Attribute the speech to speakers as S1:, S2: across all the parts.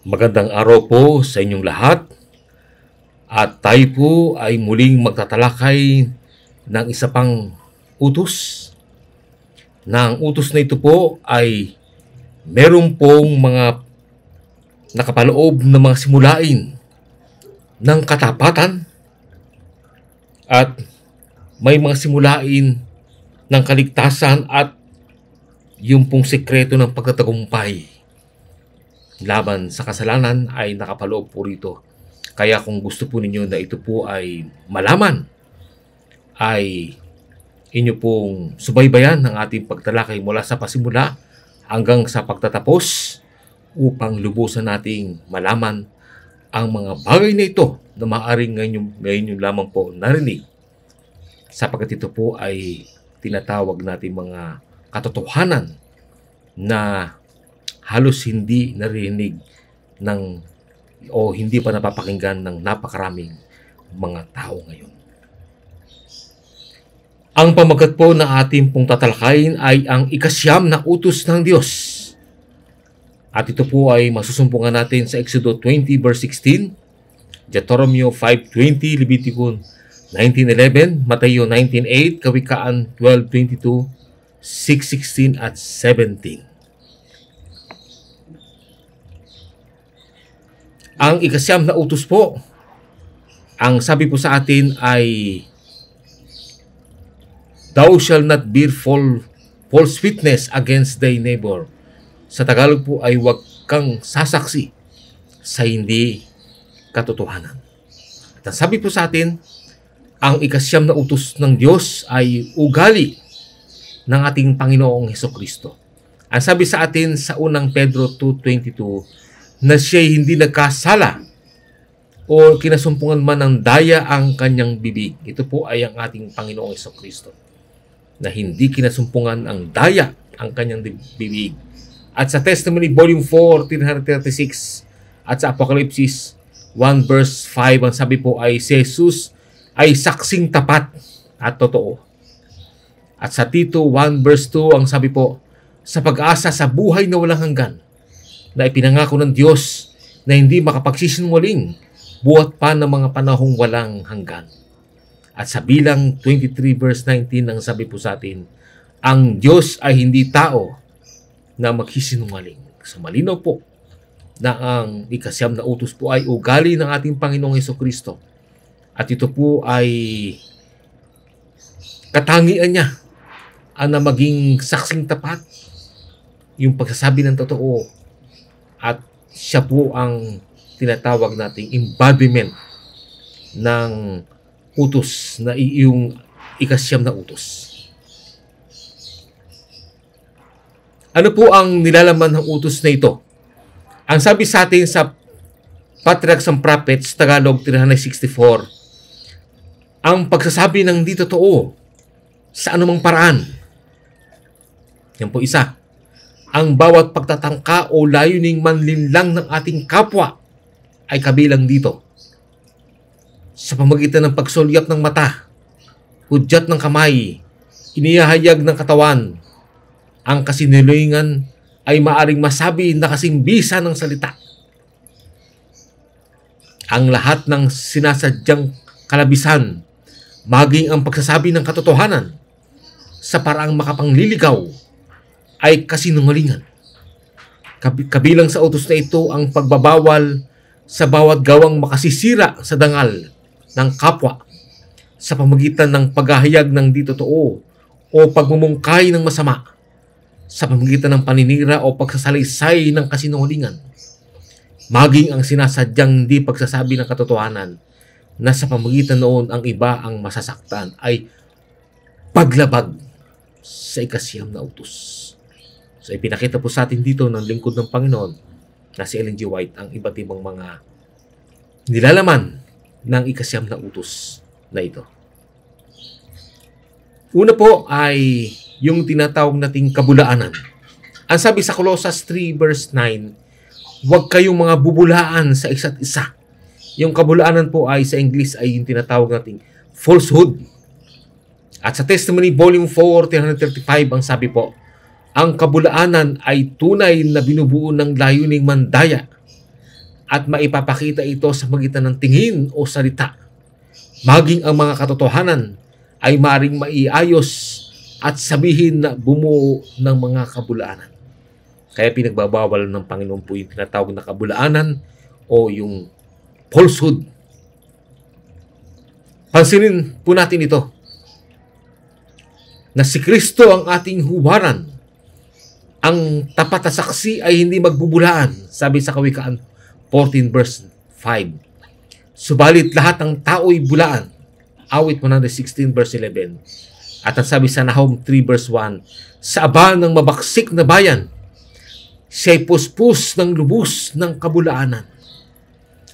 S1: Magandang araw po sa inyong lahat at tayo po ay muling magtatalakay ng isa pang utos. Na ang utos na ito po ay meron pong mga nakapaloob na mga simulain ng katapatan at may mga simulain ng kaligtasan at yung pong sekreto ng pagtatagumpay laban sa kasalanan ay nakapaloob po rito. Kaya kung gusto po ninyo na ito po ay malaman, ay inyo pong subaybayan ng ating pagtalakay mula sa pasimula hanggang sa pagtatapos upang lubusan nating malaman ang mga bagay na ito na maaaring ngayon lamang po narinig, sapagkat ito po ay tinatawag natin mga katotohanan na halos hindi narinig o hindi pa napapakinggan ng napakaraming mga tao ngayon. Ang pamagat po na ating pong tatalakayin ay ang ikasyam na utos ng Diyos. At ito po ay masusumpungan natin sa Exodo 20 verse 16, Deuteronomy 5:20, Leviticus 19:11, Mateo 19:8, Kawikaan 12:22, 6:16 at 17. Ang ikasyam na utos po, ang sabi po sa atin ay, "Thou shalt not bear false witness against thy neighbor." Sa Tagalog po ay huwag kang sasaksi sa hindi katotohanan. At ang sabi po sa atin, ang ikasyam na utos ng Diyos ay ugali ng ating Panginoong Hesukristo. Ang sabi sa atin sa unang Pedro 2:22, na siya'y hindi nagkasala o kinasumpungan man ng daya ang kanyang bibig. Ito po ay ang ating Panginoong Hesukristo, na hindi kinasumpungan ang daya ang kanyang bibig. At sa Testimony Volume 4, 336, at sa Apokalipsis 1 verse 5, ang sabi po ay si Jesus ay saksing tapat at totoo. At sa Tito 1 verse 2, ang sabi po, sa pag-asa sa buhay na walang hanggan, na ipinangako ng Diyos na hindi makapagsisinungaling buhat pa ng mga panahong walang hanggan. At sa Bilang 23 verse 19, ang sabi po sa atin, ang Diyos ay hindi tao na magsisinungaling. So malinaw po na ang ikasyam na utos po ay ugali ng ating Panginoong Hesukristo. At ito po ay katangian niya na maging saksing tapat, yung pagsasabi ng totoo. At siya po ang tinatawag nating embodiment ng utos, na yung ikasyam na utos. Ano po ang nilalaman ng utos na ito? Ang sabi sa atin sa Patriarchs and Prophets, Tagalog 364, ang pagsasabi ng di totoo sa anumang paraan. Yan po isa. Ang bawat pagtatangka o layuning manlinlang ng ating kapwa ay kabilang dito. Sa pamamagitan ng pagsulyap ng mata, hudyat ng kamay, inihahayag ng katawan, ang kasinungalingan ay maaring masabi na kasing bisa ng salita. Ang lahat ng sinasadyang kalabisan, maging ang pagsasabi ng katotohanan sa paraang makapangliligaw, ay kasinungalingan. Kabilang sa utos na ito ang pagbabawal sa bawat gawang makasisira sa dangal ng kapwa sa pamamagitan ng paghahayag ng di totoo o pagmumungkay ng masama, sa pamamagitan ng paninira o pagsasalaysay ng kasinungalingan, maging ang sinasadyang di pagsasabi ng katotohanan, na sa pamamagitan noon ang iba ang masasaktan, ay paglabag sa ikasyam na utos. So ipinakita po sa atin dito ng lingkod ng Panginoon na si Ellen G. White ang iba't ibang mga nilalaman ng ikasyam na utos na ito. Una po ay yung tinatawag nating kabulaanan. Ang sabi sa Colossus 3 verse 9, huwag kayong mga bubulaan sa isa't isa. Yung kabulaanan po ay sa English ay yung tinatawag nating falsehood. At sa Testimony Volume 4, 335, ang sabi po, ang kabulaanan ay tunay na binubuo ng layuning mandaya at maipapakita ito sa magitan ng tingin o salita. Maging ang mga katotohanan ay maring maiayos at sabihin na bumuo ng mga kabulaanan. Kaya pinagbabawal ng Panginoon po yung tinatawag na kabulaanan o yung falsehood. Pansinin po natin ito, na si Kristo ang ating huwaran. Ang tapat na saksi ay hindi magbubulaan, sabi sa Kawikaan 14 verse 5. Subalit lahat ng tao'y bulaan, awit 116 verse 11. At ang sabi sa Nahum 3 verse 1, sa aba ng mabaksik na bayan, siya'y puspus ng lubos ng kabulaanan.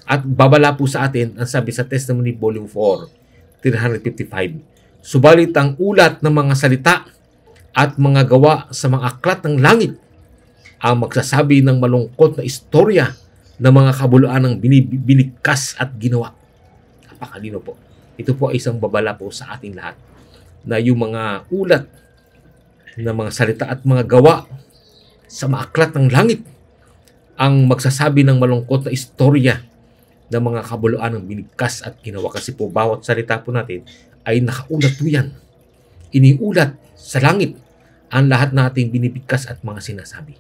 S1: At babala po sa atin, ang sabi sa Testimony Volume 4, 355. Subalit ang ulat ng mga salita at mga gawa sa mga aklat ng langit ang magsasabi ng malungkot na istorya ng mga kabuluan ng binigkas at ginawa. Napakalino po. Ito po ay isang babala po sa ating lahat na yung mga ulat ng mga salita at mga gawa sa mga aklat ng langit ang magsasabi ng malungkot na istorya ng mga kabuluan ng binigkas at ginawa. Kasi po bawat salita po natin ay nakaulat po yan. Iniulat sa langit ang lahat nating binibigkas at mga sinasabi.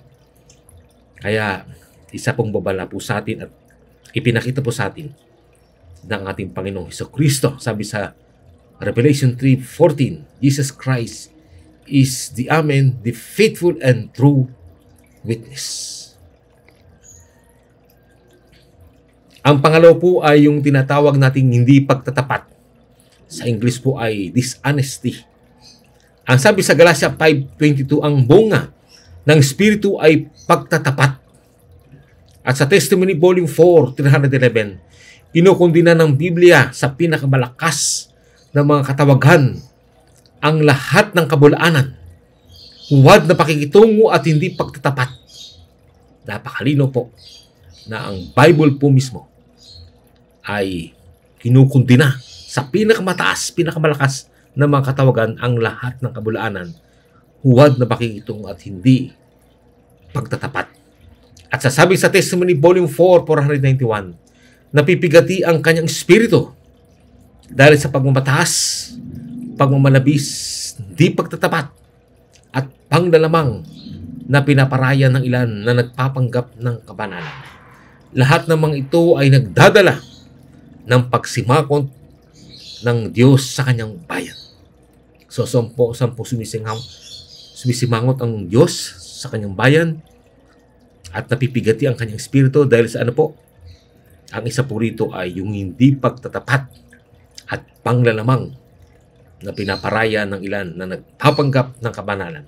S1: Kaya isa pong babala po sa atin at ipinakita po sa atin ng ating Panginoong Hesukristo. Sabi sa Revelation 3:14, Jesus Christ is the Amen, the faithful and true witness. Ang pangalaw po ay yung tinatawag nating hindi pagtatapat. Sa English po ay dishonesty. Ang sabi sa Galatia 5:22, ang bunga ng Espiritu ay pagtatapat. At sa Testimony Volume 4, 311, kinukundina ng Biblia sa pinakamalakas na mga katawagan ang lahat ng kabulaanan, huwad na pakikitungo at hindi pagtatapat. Napakalino po na ang Bible po mismo ay kinukundina sa pinakamataas, pinakamalakas na mga katawagan ang lahat ng kabulaanan, huwad na pakikitungo at hindi pagtatapat. At sasabi sa Testimony Volume 4, 491, napipigati ang kanyang espiritu dahil sa pagmamataas, pagmamalabis, hindi pagtatapat, at panglalamang na pinaparaya ng ilan na nagpapanggap ng kabanalan. Lahat ng mga ito ay nagdadala ng pagsimakot ng Diyos sa kanyang bayan. So, sampo sumisimangot ang Diyos sa kanyang bayan at napipigati ang kanyang espiritu dahil sa ano po? Ang isa po rito ay yung hindi pagtatapat at panglalamang na pinaparaya ng ilan na nagpapanggap ng kabanalan.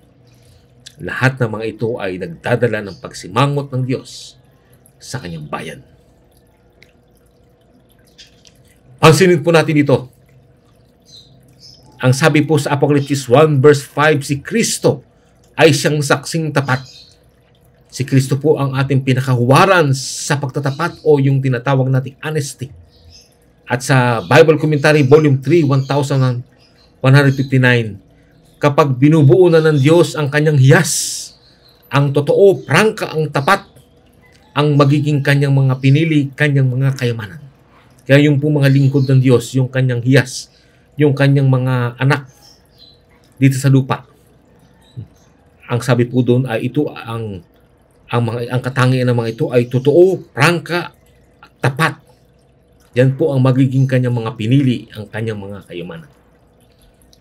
S1: Lahat ng mga ito ay nagdadala ng pagsimangot ng Diyos sa kanyang bayan. Pansinin po natin ito. Ang sabi po sa Apocalypse 1 verse 5, si Kristo ay siyang saksing tapat. Si Kristo po ang ating pinakahuwaran sa pagtatapat o yung tinatawag nating honesty. At sa Bible Commentary Volume 3, 1159, kapag binubuo na ng Diyos ang kanyang hiyas, ang totoo, prangka, ang tapat, ang magiging kanyang mga pinili, kanyang mga kayamanan. Kaya yung po mga lingkod ng Diyos, yung kanyang hiyas, yung kanyang mga anak dito sa lupa. Ang sabi po doon ay ito ang katangian ng mga ito ay totoo, prangka, tapat. Yan po ang magiging kanyang mga pinili, ang kanyang mga kayamanan.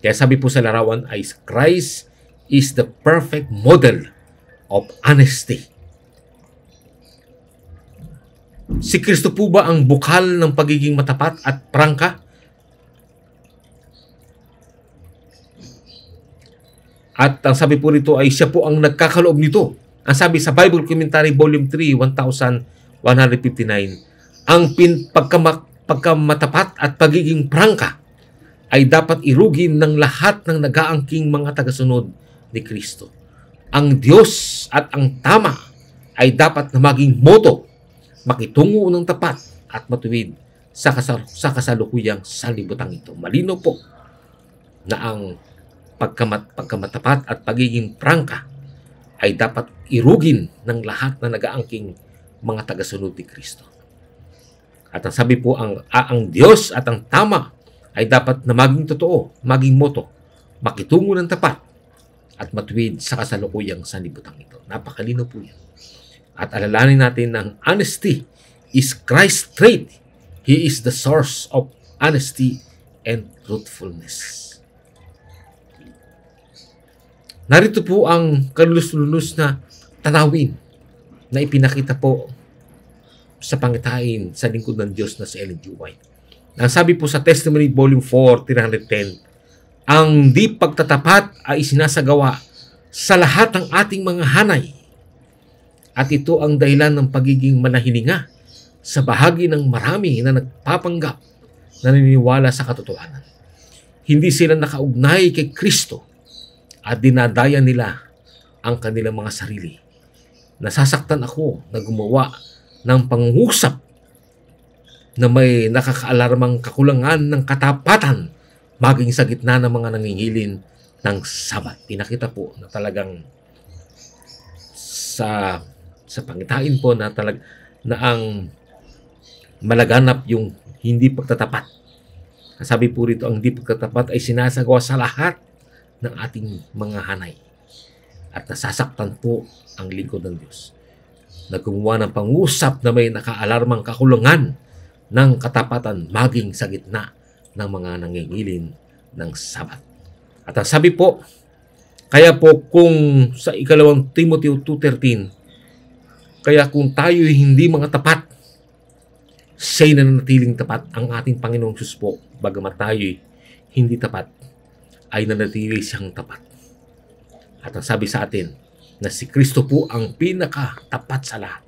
S1: Kaya sabi po sa larawan ay Christ is the perfect model of honesty. Si Kristo po ba ang bukal ng pagiging matapat at prangka? At ang sabi po rito ay siya po ang nagkakaloob nito. Ang sabi sa Bible Commentary Volume 3, 1159, ang pagkamatapat at pagiging prangka ay dapat irugin ng lahat ng nag-aangking mga tagasunod ni Kristo. Ang Diyos at ang tama ay dapat na maging moto, makitungo ng tapat at matuwid sa kasalukuyang sanlibutan ito. Malino po na ang pagkamatapat at pagiging prangka ay dapat irugin ng lahat na nag-aangking mga tagasunod ni Kristo. At ang sabi po, ang Diyos at ang tama ay dapat na maging totoo, maging moto, makitungo ng tapat, at matuwid sa kasalukuyang sanlibutan ito. Napakalino po yan. At alalahanin natin ng honesty is Christ's trait. He is the source of honesty and truthfulness. Narito po ang kalulus-lulus na tanawin na ipinakita po sa pangitain sa lingkod ng Diyos na si Ellen G. White. Ang sabi po sa Testimony Volume 4, 310, ang di pagtatapat ay isinasagawa sa lahat ng ating mga hanay. At ito ang dahilan ng pagiging manahininga sa bahagi ng marami na nagpapanggap na naniniwala sa katotohanan. Hindi sila nakaugnay kay Kristo at dinadaya nila ang kanilang mga sarili. Nasasaktan ako na gumawa ng pangungusap na may nakakaalarmang kakulangan ng katapatan maging sa gitna ng mga nangingilin ng Sabat. Pinakita po na talagang sa pangitain po na ang malaganap yung hindi pagtatapat. Sabi po rito, ang hindi pagtatapat ay sinasagawa sa lahat ng ating mga hanay. At nasasaktan po ang lingkod ng Diyos na gumawa ng pangusap na may nakaalarmang kakulangan ng katapatan maging sa gitna ng mga nangingilin ng Sabat. At ang sabi po, kaya po kung sa ikalawang Timothy 2:13, kaya kung tayo hindi mga tapat, siya'y nanatiling tapat ang ating Panginoong Diyos po, bagamat tayo'y hindi tapat, ay nanatili siyang tapat. At ang sabi sa atin, na si Kristo po ang pinaka-tapat sa lahat.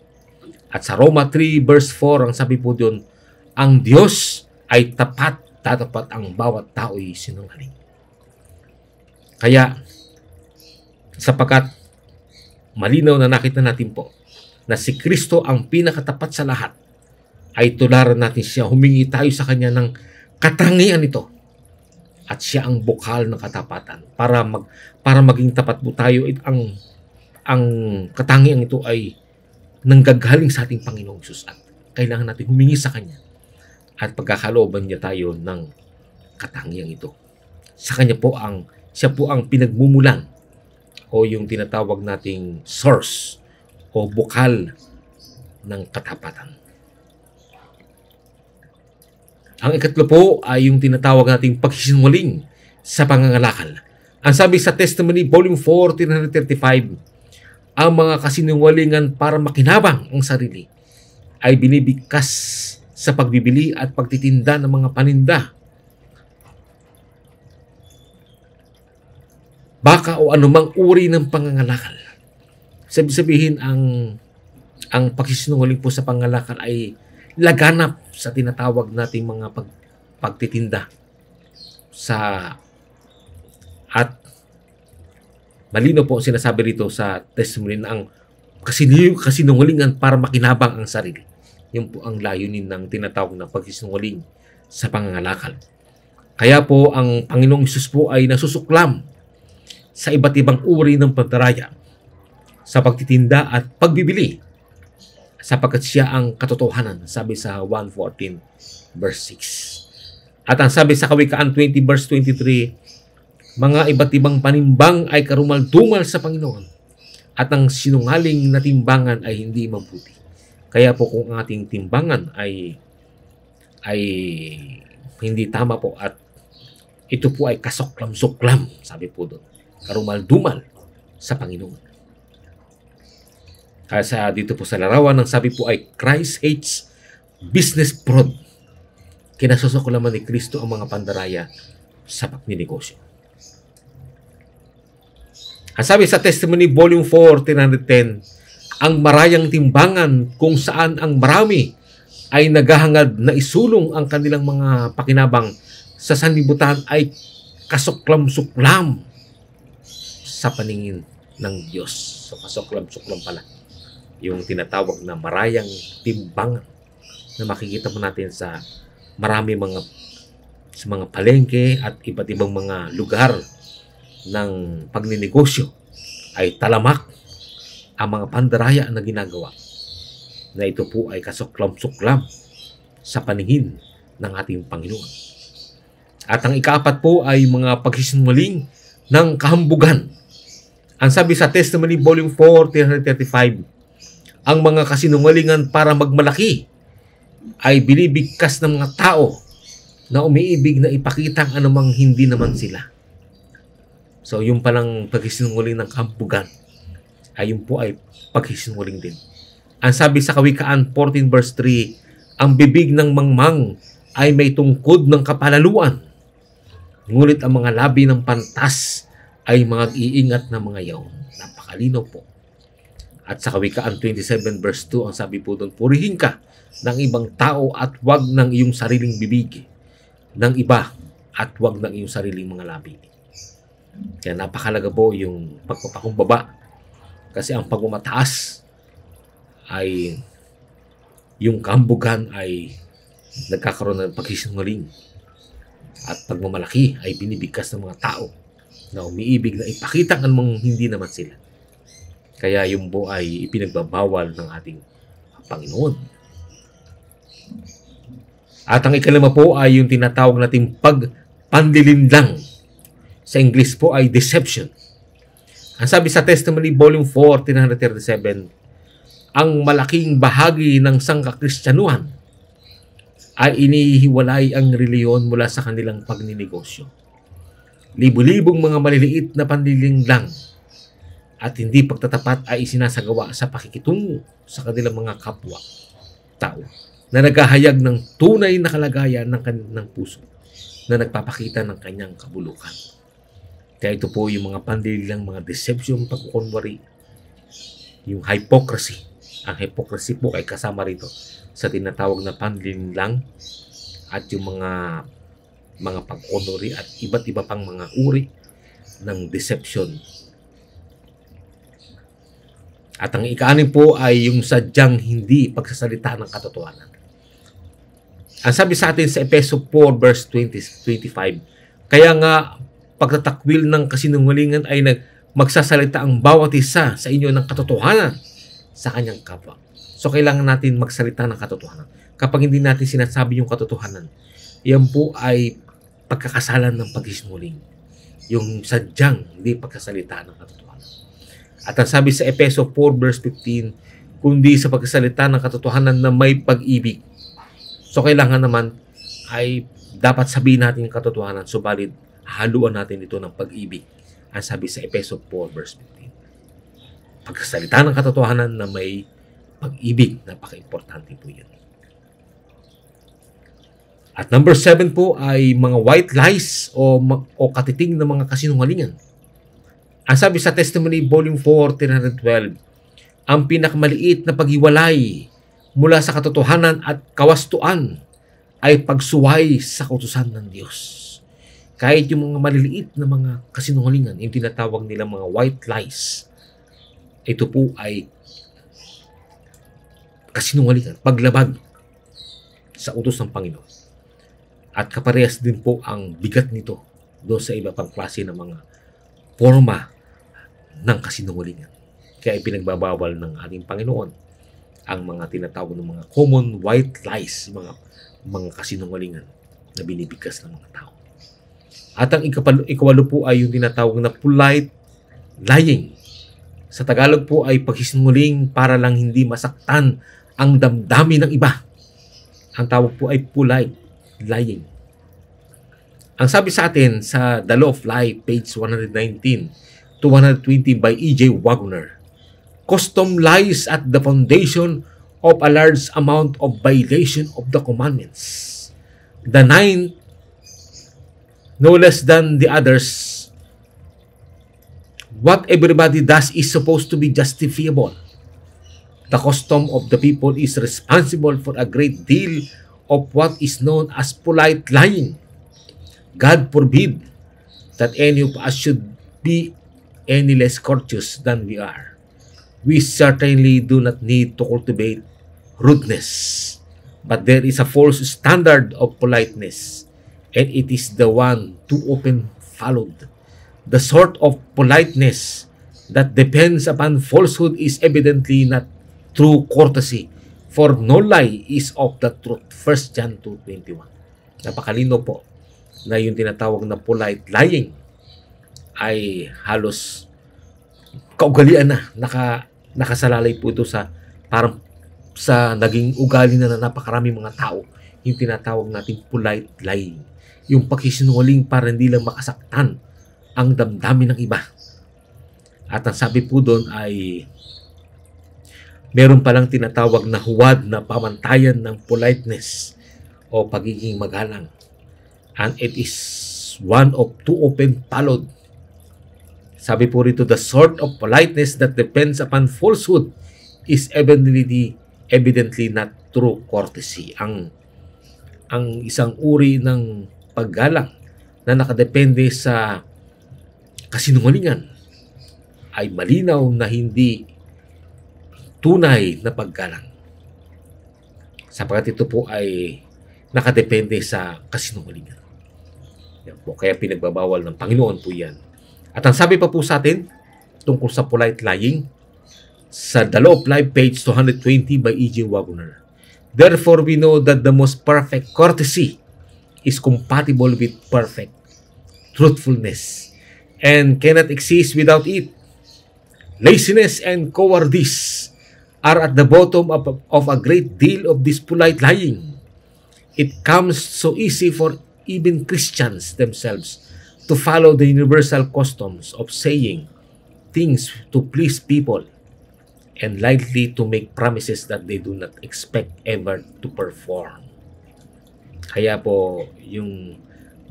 S1: At sa Roma 3 verse 4, ang sabi po doon, ang Diyos ay tapat, tatapat ang bawat tao'y sinungaling. Kaya, sapagkat malinaw na nakita natin po na si Kristo ang pinakatapat sa lahat, ay tularan natin siya, humingi tayo sa Kanya ng katangian ito. At siya ang bukal ng katapatan. Para maging tapat po tayo, ang katangian ito ay nanggagaling sa ating Panginoong Diyos. At kailangan natin humingi sa Kanya. At pagkakalooban niya tayo ng katangian ito. Sa Kanya po siya po ang pinagmumulan o yung tinatawag nating source o bukal ng katapatan. Ang ikatlo po ay yung tinatawag nating pagsisinungaling sa pangangalakal. Ang sabi sa Testimony Volume 4, 335, ang mga kasinungalingan para makinabang ang sarili ay binibigkas sa pagbibili at pagtitinda ng mga paninda, baka o anumang uri ng pangangalakal. Sabihin, ang pagsisinungaling po sa pangangalakal ay laganap sa tinatawag nating mga pagtitinda at malino po sinasabi rito sa testimony na ang kasinungalingan para makinabang ang sarili. Yun po ang layunin ng tinatawag na pagsisinungaling sa pangangalakal. Kaya po ang Panginoong Hesus po ay nasusuklam sa iba't ibang uri ng pandaraya sa pagtitinda at pagbibili, sapagkat siya ang katotohanan, sabi sa 1:14 verse 6. At ang sabi sa Kawikaan 20 verse 23, mga iba't ibang panimbang ay karumal-dumal sa Panginoon, at ang sinungaling na timbangan ay hindi mabuti. Kaya po kung ang ating timbangan ay hindi tama po at ito po ay kasuklam-suklam, sabi po doon, karumal-dumal sa Panginoon. Kaya dito po sa larawan, ang sabi po ay Christ hates business fraud. Kinasusuklaman ni Kristo ang mga pandaraya sa pagninegosyo. Ang sabi sa Testimony Volume 4, 310, ang marayang timbangan kung saan ang marami ay naghahangad na isulong ang kanilang mga pakinabang sa sanlibutan ay kasuklam-suklam sa paningin ng Diyos. So kasuklam-suklam pala yung tinatawag na marayang timbangan na makikita mo natin sa marami sa mga palengke at iba't ibang mga lugar ng pagninegosyo ay talamak ang mga pandaraya na ginagawa, na ito po ay kasuklam-suklam sa paningin ng ating Panginoon. At ang ikaapat po ay mga pagsisinungaling ng kahambugan. Ang sabi sa Testimony Volume 4, 335, ang mga kasinungalingan para magmalaki ay binibigkas ng mga tao na umiibig na ipakita ang anumang hindi naman sila. So yung palang pagsisinungaling ng kahambugan ay yun po ay pagsisinungaling din. Ang sabi sa Kawikaan 14 verse 3, ang bibig ng mangmang ay may tungkod ng kapalaluan, ngunit ang mga labi ng pantas ay mga iingat na mga yaon. Napakalinaw po. At sa Kawikaan 27 verse 2, ang sabi po doon, purihin ka ng ibang tao at wag ng iyong sariling bibig ng iba at wag ng iyong sariling mga labi. Kaya napakalaga po yung pagpapakumbaba, kasi ang pagmamataas ay yung kahambugan ay nagkakaroon ng pagsisinungaling, at pagmamalaki ay binibigkas ng mga tao na umiibig na ipakita ang anumang hindi naman sila. Kaya yung po ay ipinagbabawal ng ating Panginoon. At ang ikalima po ay yung tinatawag nating pagpanlilinlang. Sa English po ay deception. Ang sabi sa Testimony Volume 4, 337, ang malaking bahagi ng sangkakristyanuhan ay inihiwalay ang reliyon mula sa kanilang pagninegosyo. Libu-libong mga maliliit na panlilinlang at hindi pagtatapat ay isinasagawa sa pakikitungo sa kanilang mga kapwa tao na naghahayag ng tunay na kalagayan ng puso na nagpapakita ng kanyang kabulukan. Kaya ito po yung mga panlilinlang, mga deception, pagkukunwari, yung hypocrisy. Ang hypocrisy po ay kasama rito sa tinatawag na panlilinlang at yung mga pag-honori at iba't iba pang mga uri ng deception. At ang ika-anim po ay yung sadyang hindi pagsasalita ng katotohanan. Ang sabi sa atin sa Efeso 4 verse 25, kaya nga pagtatakwil ng kasinungalingan ay magsasalita ang bawat isa sa inyo ng katotohanan sa kanyang kapwa. So kailangan natin magsalita ng katotohanan. Kapag hindi natin sinasabi yung katotohanan, yan po ay pagkakasalan ng pagsisinungaling. Yung sadyang hindi pagkasalita ng katotohanan. At ang sabi sa Efeso 4 verse 15, kundi sa pagkasalita ng katotohanan na may pag-ibig. So kailangan naman ay dapat sabihin natin yung katotohanan, subalit haluan natin ito ng pag-ibig. Ang sabi sa Efeso 4 verse 15. Pagkasalita ng katotohanan na may pag-ibig, napaka-importante po yan. At number 7 po ay mga white lies o katiting na mga kasinungalingan. Ang sabi sa Testimony Volume 4, 312, ang pinakamaliit na paghiwalay mula sa katotohanan at kawastuan ay pagsuway sa kautusan ng Diyos. Kahit yung mga maliliit na mga kasinungalingan, yung tinatawag nila mga white lies, ito po ay kasinungalingan, paglabag sa utos ng Panginoon. At kaparehas din po ang bigat nito doon sa iba pang klase ng mga forma ng kasinungalingan. Kaya ipinagbabawal ng ating Panginoon ang mga tinatawag ng mga common white lies, mga kasinungalingan na binibigkas ng mga tao. At ang ikawalo po ay yung tinatawag na polite lying. Sa Tagalog po ay pagsisinungaling para lang hindi masaktan ang damdamin ng iba. Ang tawag po ay polite lying. Ang sabi sa atin sa The Law of Lie, page 119 to 120 by E.J. Wagner, custom lies at the foundation of a large amount of violation of the commandments. The 9, no less than the others, what everybody does is supposed to be justifiable. The custom of the people is responsible for a great deal of what is known as polite lying. God forbid that any of us should be any less courteous than we are. We certainly do not need to cultivate rudeness, but there is a false standard of politeness, and it is the one too often followed. The sort of politeness that depends upon falsehood is evidently not true courtesy, For no lie is of the truth. 1 John 2:21. Napakalino po na yung tinatawag na polite lying ay halos kaugalian na, nakasalalay po ito sa parang sa naging ugali na napakaraming mga tao, yung tinatawag nating polite lying. Yung pagsisinungaling para hindi lang makasaktan ang damdamin ng iba. At ang sabi po doon ay meron palang tinatawag na huwad na pamantayan ng politeness o pagiging magalang. And it is one of two open palad. Sabi po rito, the sort of politeness that depends upon falsehood is evidently not true courtesy. Ang isang uri ng paggalang na nakadepende sa kasinungalingan ay malinaw na hindi tunay na paggalang. Sapagkat ito po ay nakadepende sa kasinungalingan. Yan po, kaya pinagbabawal ng Panginoon po yan. At ang sabi pa po sa atin tungkol sa polite lying sa The Law of Life, page 220 by E.J. Wagner. Therefore, we know that the most perfect courtesy is compatible with perfect truthfulness and cannot exist without it. Laziness and cowardice are at the bottom of a great deal of this polite lying. It comes so easy for even Christians themselves to follow the universal customs of saying things to please people and lightly to make promises that they do not expect ever to perform. Kaya po,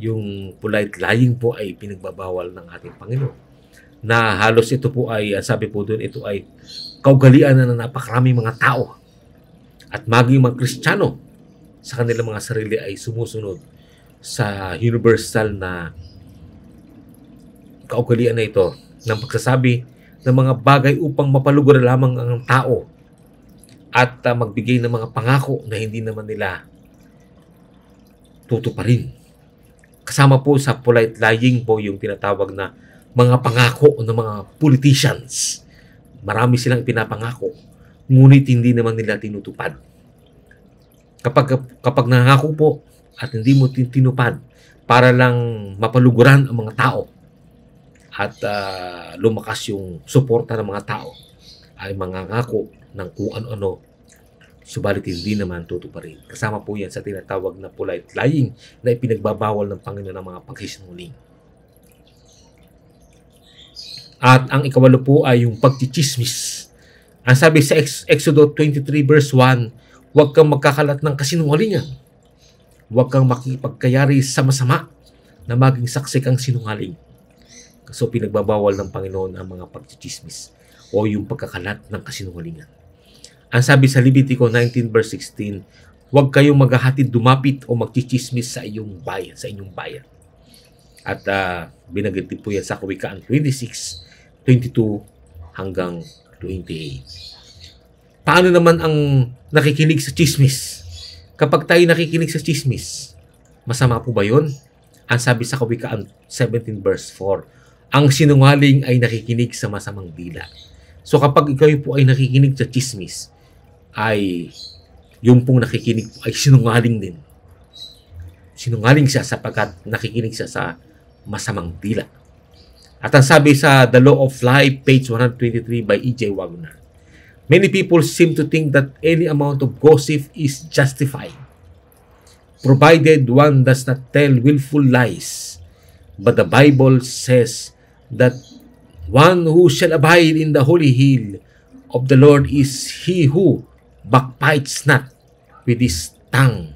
S1: yung polite lying po ay pinagbabawal ng ating Panginoon. Na halos ito po ay, sabi po doon, ito ay kaugalian na napakaraming mga tao. At maging mga Kristiyano sa kanilang mga sarili ay sumusunod sa universal na kaugalian na ito ng pagsasabi ng mga bagay upang mapalugar lamang ang tao at magbigay ng mga pangako na hindi naman nila tutuparin. Kasama po sa polite lying po yung tinatawag na mga pangako ng mga politicians. Marami silang pinapangako, ngunit hindi naman nila tinutupad. Kapag nangako po at hindi mo tinupad para lang mapaluguran ang mga tao at lumakas yung suporta ng mga tao, ay mangangako ng kung ano-ano, subalit hindi naman tutuparin. Kasama po yan sa tinatawag na polite lying na ipinagbabawal ng Panginoon ng mga pagsisinungaling. At ang ikawalo po ay yung pagchichismis. Ang sabi sa Exodus 23 verse 1, huwag kang magkakalat ng kasinungalingan. Huwag kang makipagkayari sa masama na maging saksi kang sinungaling. So pinagbabawal ng Panginoon ang mga pagchichismis o yung pagkakalat ng kasinungalingan. Ang sabi sa Levitico 19 verse 16, huwag kayong maghahatid dumapit o magchichismis sa inyong bayan. At binanggit din po yan sa Kawikaan 26:22 hanggang 28. Paano naman ang nakikinig sa chismis? Kapag tayo nakikinig sa chismis, masama po ba yun? Ang sabi sa Kawikaan 17 verse 4, ang sinungaling ay nakikinig sa masamang dila. So kapag ikaw po ay nakikinig sa chismis, ay yung pong nakikinig po ay sinungaling din. Sinungaling siya sapagkat nakikinig siya sa masamang dila. At ang sabi sa The Law of Life, page 123 by E.J. Wagner, many people seem to think that any amount of gossip is justified, provided one does not tell willful lies. But the Bible says that one who shall abide in the holy hill of the Lord is he who backbites not with his tongue,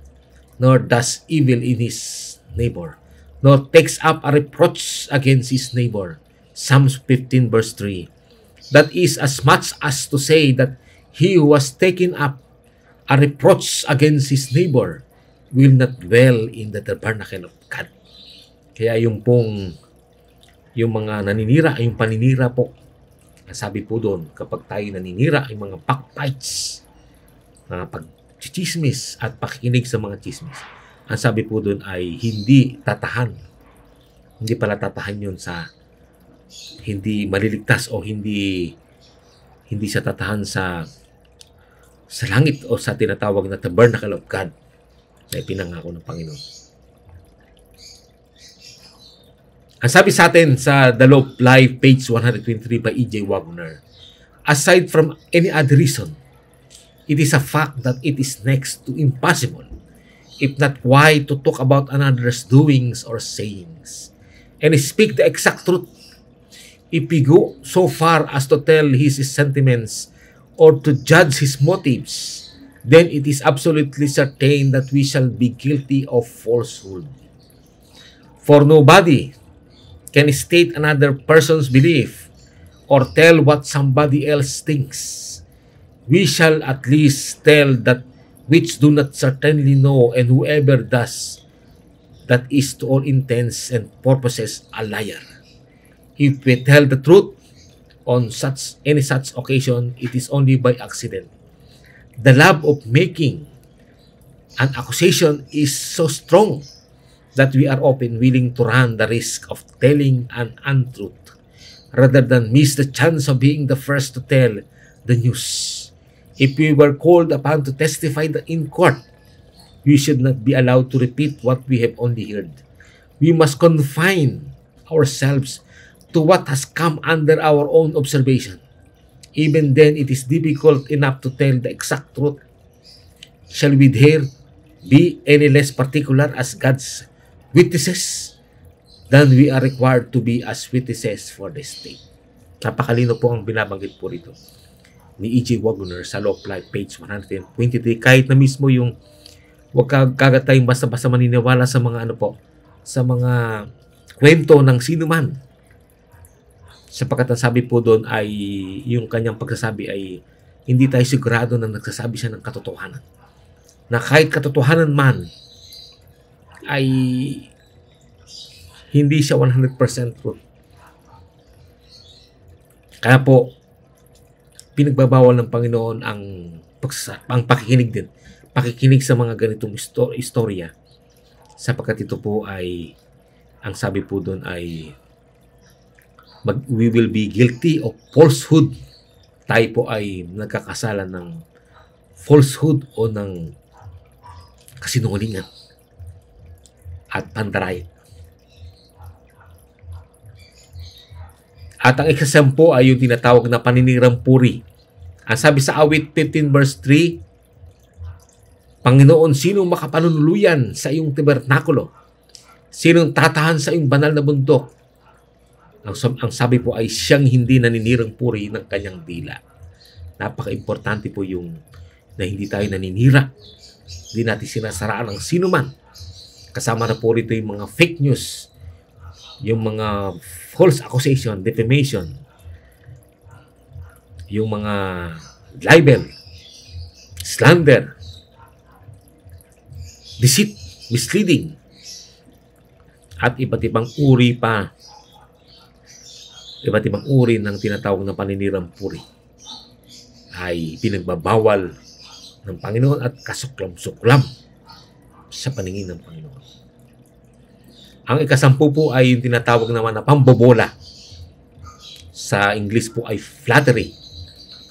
S1: nor does evil in his neighbor, nor takes up a reproach against his neighbor. Psalms 15 verse 3. That is as much as to say that he who has taken up a reproach against his neighbor will not dwell in the tabernacle of God. Kaya yung mga naninira, yung paninira po, ang sabi po doon, kapag tayo naninira, yung mga backbites, mga pagchichismis at pakikinig sa mga chismis, ang sabi po doon ay hindi tatahan. Hindi pala tatahan yun sa hindi maliligtas o hindi siya tatahan sa langit o sa tinatawag na tabernacle of God na ipinangako ng Panginoon. Ang sabi sa atin sa The Law of Life, page 123 by E.J. Wagner, aside from any other reason, it is a fact that it is next to impossible, if not quite, to talk about another's doings or sayings, and speak the exact truth. If we go so far as to tell his sentiments or to judge his motives, then it is absolutely certain that we shall be guilty of falsehood. For nobody can state another person's belief or tell what somebody else thinks. We shall at least tell that which do not certainly know, and whoever does that is to all intents and purposes a liar. If we tell the truth on any such occasion, it is only by accident. The love of making an accusation is so strong that we are often willing to run the risk of telling an untruth rather than miss the chance of being the first to tell the news. If we were called upon to testify in court, we should not be allowed to repeat what we have only heard. We must confine ourselves to what has come under our own observation. Even then, it is difficult enough to tell the exact truth. Shall we dare be any less particular as God's witnesses than we are required to be as witnesses for the state? Napakalino po ang binabanggit po rito ni E.J. Wagner sa Law of Life, page 123. Kahit na mismo yung huwag kagat tayong basta-basta maniniwala sa mga sa mga kwento ng sino man. Sapagkat ang sabi po doon ay yung kanyang pagsasabi ay hindi tayo sigurado na nagsasabi siya ng katotohanan. Na kahit katotohanan man ay hindi siya 100% truth. Kaya po, pinagbabawal ng Panginoon ang pakikinig din. Pakikinig sa mga ganitong istorya. Sapagkat ito po ay, ang sabi po doon ay, we will be guilty of falsehood. Tayo po ay nagkakasala ng falsehood o ng kasinungalingan at pandaraya. At ang ikasampu ay yung tinatawag na paninirang puri. Ang sabi sa awit 15 verse 3, Panginoon, sinong makapanunuluyan sa iyong tabernakulo? Sinong tatahan sa iyong banal na bundok? Ang sabi po ay siyang hindi naninirang puri ng kanyang dila. Napaka-importante po yung na hindi tayo naninira. Hindi natin sinasaraan ang sino man. Kasama na po rito yung mga fake news, yung mga false accusation, defamation, yung mga libel, slander, deceit, misleading, at iba't ibang uri pa. Iba't ibang uri ng tinatawag na paninirang puri ay pinagbabawal ng Panginoon at kasuklam-suklam sa paningin ng Panginoon. Ang ikasampu po ay yung tinatawag naman na pambobola. Sa English po ay flattery.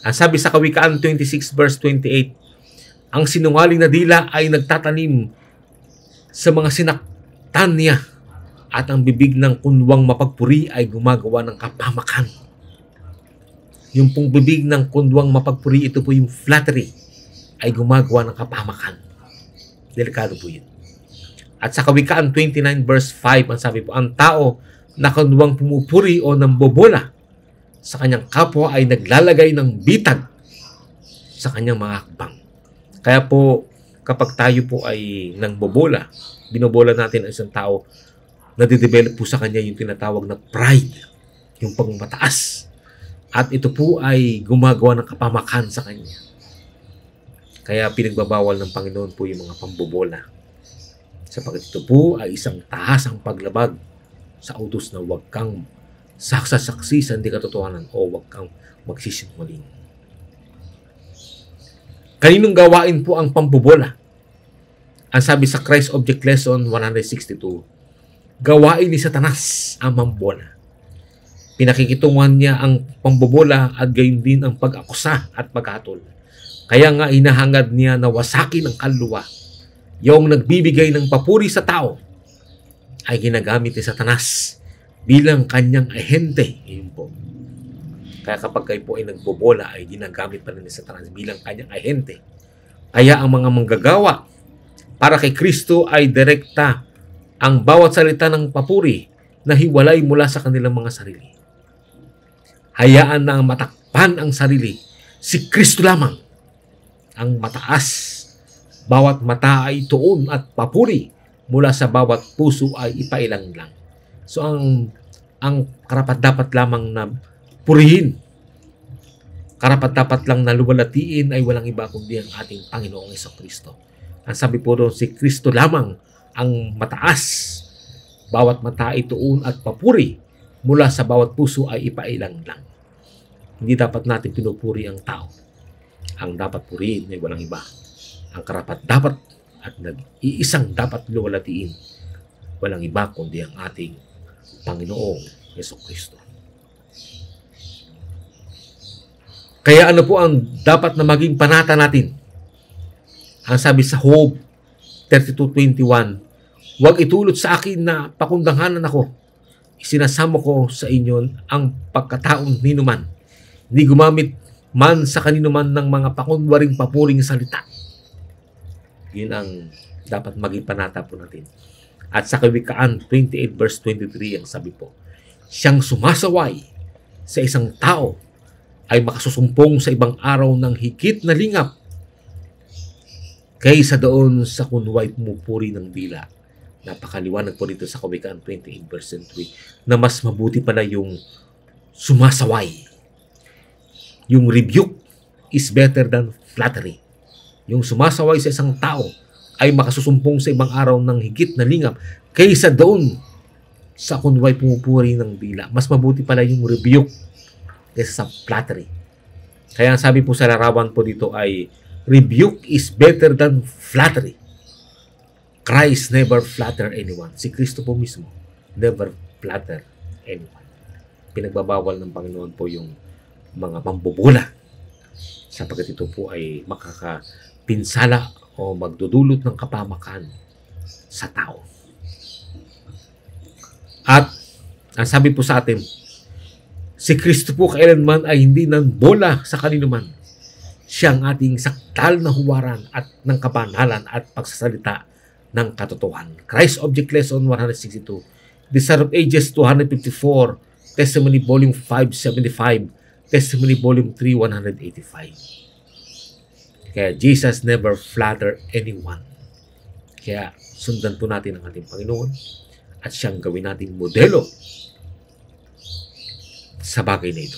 S1: Ang sabi sa Kawikaan 26 verse 28, ang sinungaling na dila ay nagtatanim sa mga sinaktan niya, at ang bibig ng kunwang mapagpuri ay gumagawa ng kapahamakan. Yung pong bibig ng kunwang mapagpuri, ito po yung flattery, ay gumagawa ng kapahamakan. Delikado po yun. At sa Kawikaan 29 verse 5, ang sabi po, ang tao na kunwang pumupuri o nambobola sa kanyang kapwa ay naglalagay ng bitag sa kanyang mga hakbang. Kaya po, kapag tayo po ay nangbobola, binobola natin ang isang tao, nadidevelop po sa kanya yung tinatawag na pride, yung pagmataas. At ito po ay gumagawa ng kapamakan sa kanya. Kaya pinagbabawal ng Panginoon po yung mga pambobola. Sapagkat ito po ay isang tahasang paglabag sa utos na huwag kang saksasaksi sa hindi katotohanan o huwag kang magsisinungaling. Kaninong gawain po ang pambobola? Ang sabi sa Christ Object Lesson 162, gawain ni Satanas ang mambola. Pinakikitungan niya ang pambobola at gayon din ang pag-akusa at paghatol. Kaya nga hinahangad niya na wasakin ang kaluluwa. Yung nagbibigay ng papuri sa tao ay ginagamit ni Satanas bilang kanyang ahente. Yun po. Kaya kapag kayo po ay nagbobola, ay ginagamit pa rin ni Satanas bilang kanyang ahente. Kaya ang mga manggagawa para kay Kristo ay direkta ang bawat salita ng papuri na hiwalay mula sa kanilang mga sarili. Hayaan na matakpan ang sarili. Si Kristo lamang ang mataas. Bawat mata ay tuon at papuri mula sa bawat puso ay ipailang lang. So ang karapat-dapat lamang na purihin, karapat-dapat lang na luwalhatiin ay walang iba kundi ang ating Panginoong Jesucristo. Ang sabi po doon, si Kristo lamang ang mataas. Bawat mata ay tuon at papuri mula sa bawat puso ay ipailang lang. Hindi dapat natin pinupuri ang tao. Ang dapat purihin ay walang iba. Ang karapat-dapat at nag-iisang dapat luwalhatiin, walang iba kundi ang ating Panginoong Jesucristo. Kaya ano po ang dapat na maging panata natin? Ang sabi sa Job 32:21, huwag itulot sa akin na pakundanghanan ako. Isinasamo ko sa inyo ang pagkataong ninuman. Hindi gumamit man sa kaninuman ng mga pakunwaring papuring salita. Yun ang dapat maging panata po natin. At sa Kawikaan 28 verse 23 ang sabi po, siyang sumasaway sa isang tao ay makasusumpong sa ibang araw ng higit na lingap kaysa doon sa kunway pumupuri ng dila. Napakaliwanag po dito sa Kawikaan 28 verse 23 na mas mabuti pala yung sumasaway. Yung rebuke is better than flattery. Yung sumasaway sa isang tao ay makasusumpong sa ibang araw ng higit na lingap kaysa doon sa kunway pumupuri ng dila. Mas mabuti pala yung rebuke kaysa sa flattery. Kaya ang sabi po sa larawan po dito ay rebuke is better than flattery. Christ never flatter anyone. Si Kristo po mismo never flatter anyone. Pinagbabawal ng Panginoon po yung mga pambubula sapagkat ito po ay makakapinsala o magdudulot ng kapamakan sa tao. At ang sabi po sa atin, si Kristo po kailanman ay hindi nanbola sa kaninuman. Siya ang ating saktal na huwaran at ng kabanalan at pagsasalita ng katotohanan. Christ Object Lesson 162, Desire of Ages 254, Testimony Volume 575, Testimony Volume 3, 185. Kaya Jesus never flatter anyone. Kaya sundan po natin ang ating Panginoon at siyang gawin nating modelo sa bagay na ito.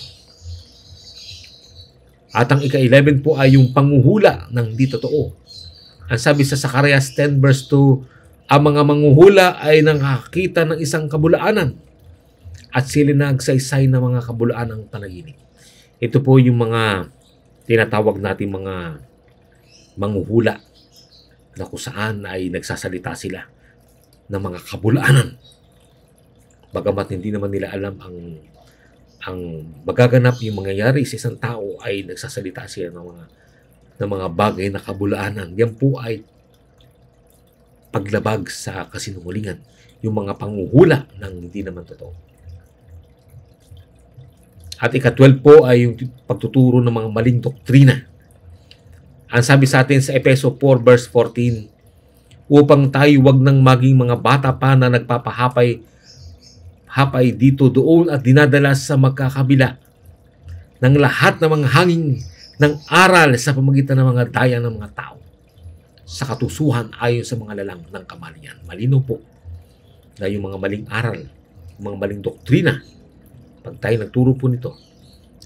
S1: At ang ika-11 po ay yung panguhula ng di totoo. Ang sabi sa Zacarias 10 verse 2, ang mga manguhula ay nakakita ng isang kabulaanan at sila nagsaysay ng mga kabulaanang panaginip. Ito po yung mga tinatawag natin mga manguhula na kung saan ay nagsasalita sila ng mga kabulaanan. Bagamat hindi naman nila alam ang magaganap yung mangyayari sa isang tao ay nagsasalita sila ng mga bagay na kabulaanan. Yan po ay paglabag sa kasinungalingan. Yung mga panguhula ng hindi naman totoo. At ika-12 po ay yung pagtuturo ng mga maling doktrina. Ang sabi sa atin sa Efeso 4 verse 14, upang tayo wag nang maging mga bata pa na nagpapahapay dito doon at dinadala sa magkakabila ng lahat ng mga hangin ng aral sa pamagitan ng mga daya ng mga tao sa katusuhan ayon sa mga lalang ng kamalian. Malino po na yung mga maling aral, mga maling doktrina, pag tayo nagturo po nito,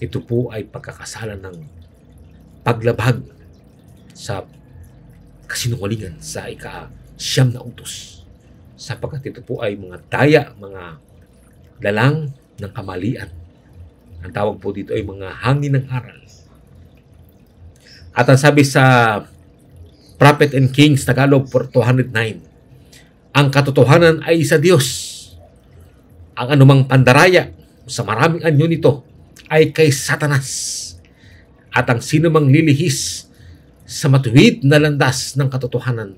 S1: ito po ay pagkakasalan ng paglabag sa kasinungalingan sa ika-9 na utos. Sapagkat ito po ay mga daya, mga lalang ng kamalian. Ang tawag po dito ay mga hangin ng aral. At ang sabi sa Prophet and Kings, Tagalog 209, ang katotohanan ay sa Diyos. Ang anumang pandaraya sa maraming anyo nito ay kay Satanas. At ang sinumang lilihis sa matuwid na landas ng katotohanan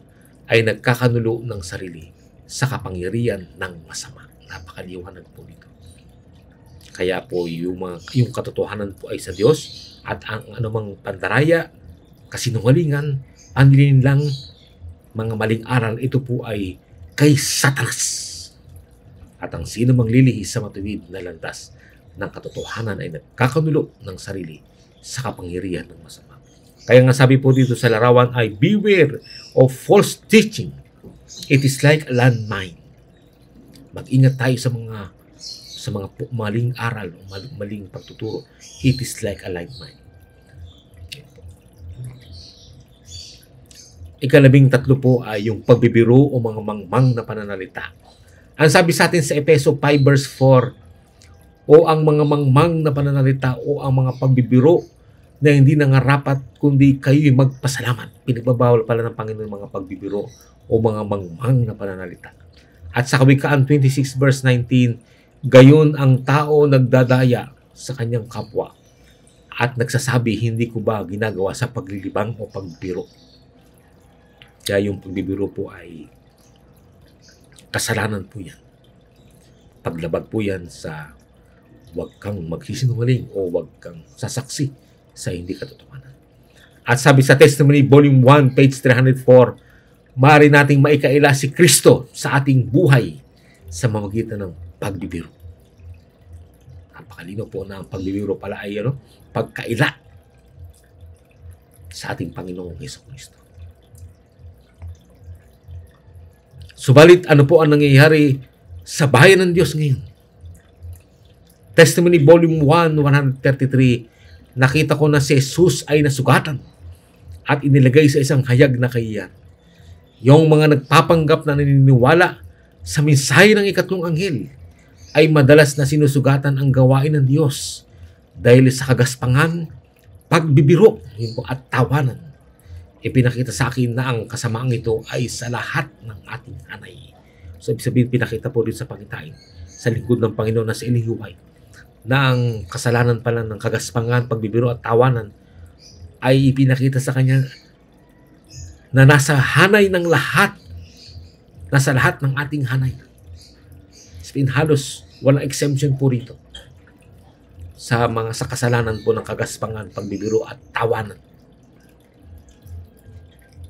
S1: ay nagkakanulo ng sarili sa kapangyarihan ng masama. Napakaliwanag po dito. Kaya po yung katotohanan po ay sa Diyos at ang anumang pandaraya, kasinungalingan, panlilinlang, mga maling aral, ito po ay kay Satanas. At ang sino mang lilihis sa matuwid na landas ng katotohanan ay nagkakanulo ng sarili sa kapangyarihan ng masama. Kaya nga sabi po dito sa larawan ay, beware of false teaching. It is like a landmine. Mag-ingat tayo sa mga maling aral o maling pagtuturo. It is like a landmine. Ika-13 po ay yung pagbibiro o mga mangmang na pananalita. Ang sabi sa atin sa Efeso 5 verse 4, o ang mga mangmang na pananalita o ang mga pagbibiro na hindi nangarapat kundi kayo'y magpasalamat. Pinagbabawal pala ng Panginoon mga pagbibiro o mga mangmang na pananalita. At sa Kawikaan 26 verse 19, gayon ang tao nagdadaya sa kanyang kapwa at nagsasabi, hindi ko ba ginagawa sa paglilibang o pagbiro. Kaya yung pagbibiro po ay kasalanan po yan. Paglabag po yan sa huwag kang magsisinungaling o huwag kang sasaksi sa hindi katotohanan. At sabi sa Testimony Volume 1, page 304, maaari nating maikaila si Kristo sa ating buhay sa mamagitan ng pagbibiro. Napakalino po na ang pagbibiro pala ay pagkaila sa ating Panginoong Jesucristo. Subalit, ano po ang nangyayari sa bayan ng Diyos ngayon? Testimony Volume 1, 133, nakita ko na si Jesus ay nasugatan at inilagay sa isang hayag na kahiyan. Yung mga nagpapanggap na naniniwala sa mensahe ng ikatlong anghel ay madalas na sinusugatan ang gawain ng Diyos dahil sa kagaspangan, pagbibiro, at tawanan. Ipinakita sa akin na ang kasamaang ito ay sa lahat ng ating hanay. So, ibig sabihin, pinakita po rin sa pangitain sa lingkod ng Panginoon na si Ellen G. White na ang kasalanan pala ng kagaspangan, pagbibiro at tawanan ay ipinakita sa kanya na nasa hanay ng lahat, nasa lahat ng ating hanay. Sabihin, halos walang exemption po rito sa kasalanan po ng kagaspangan, pagbibiro at tawanan.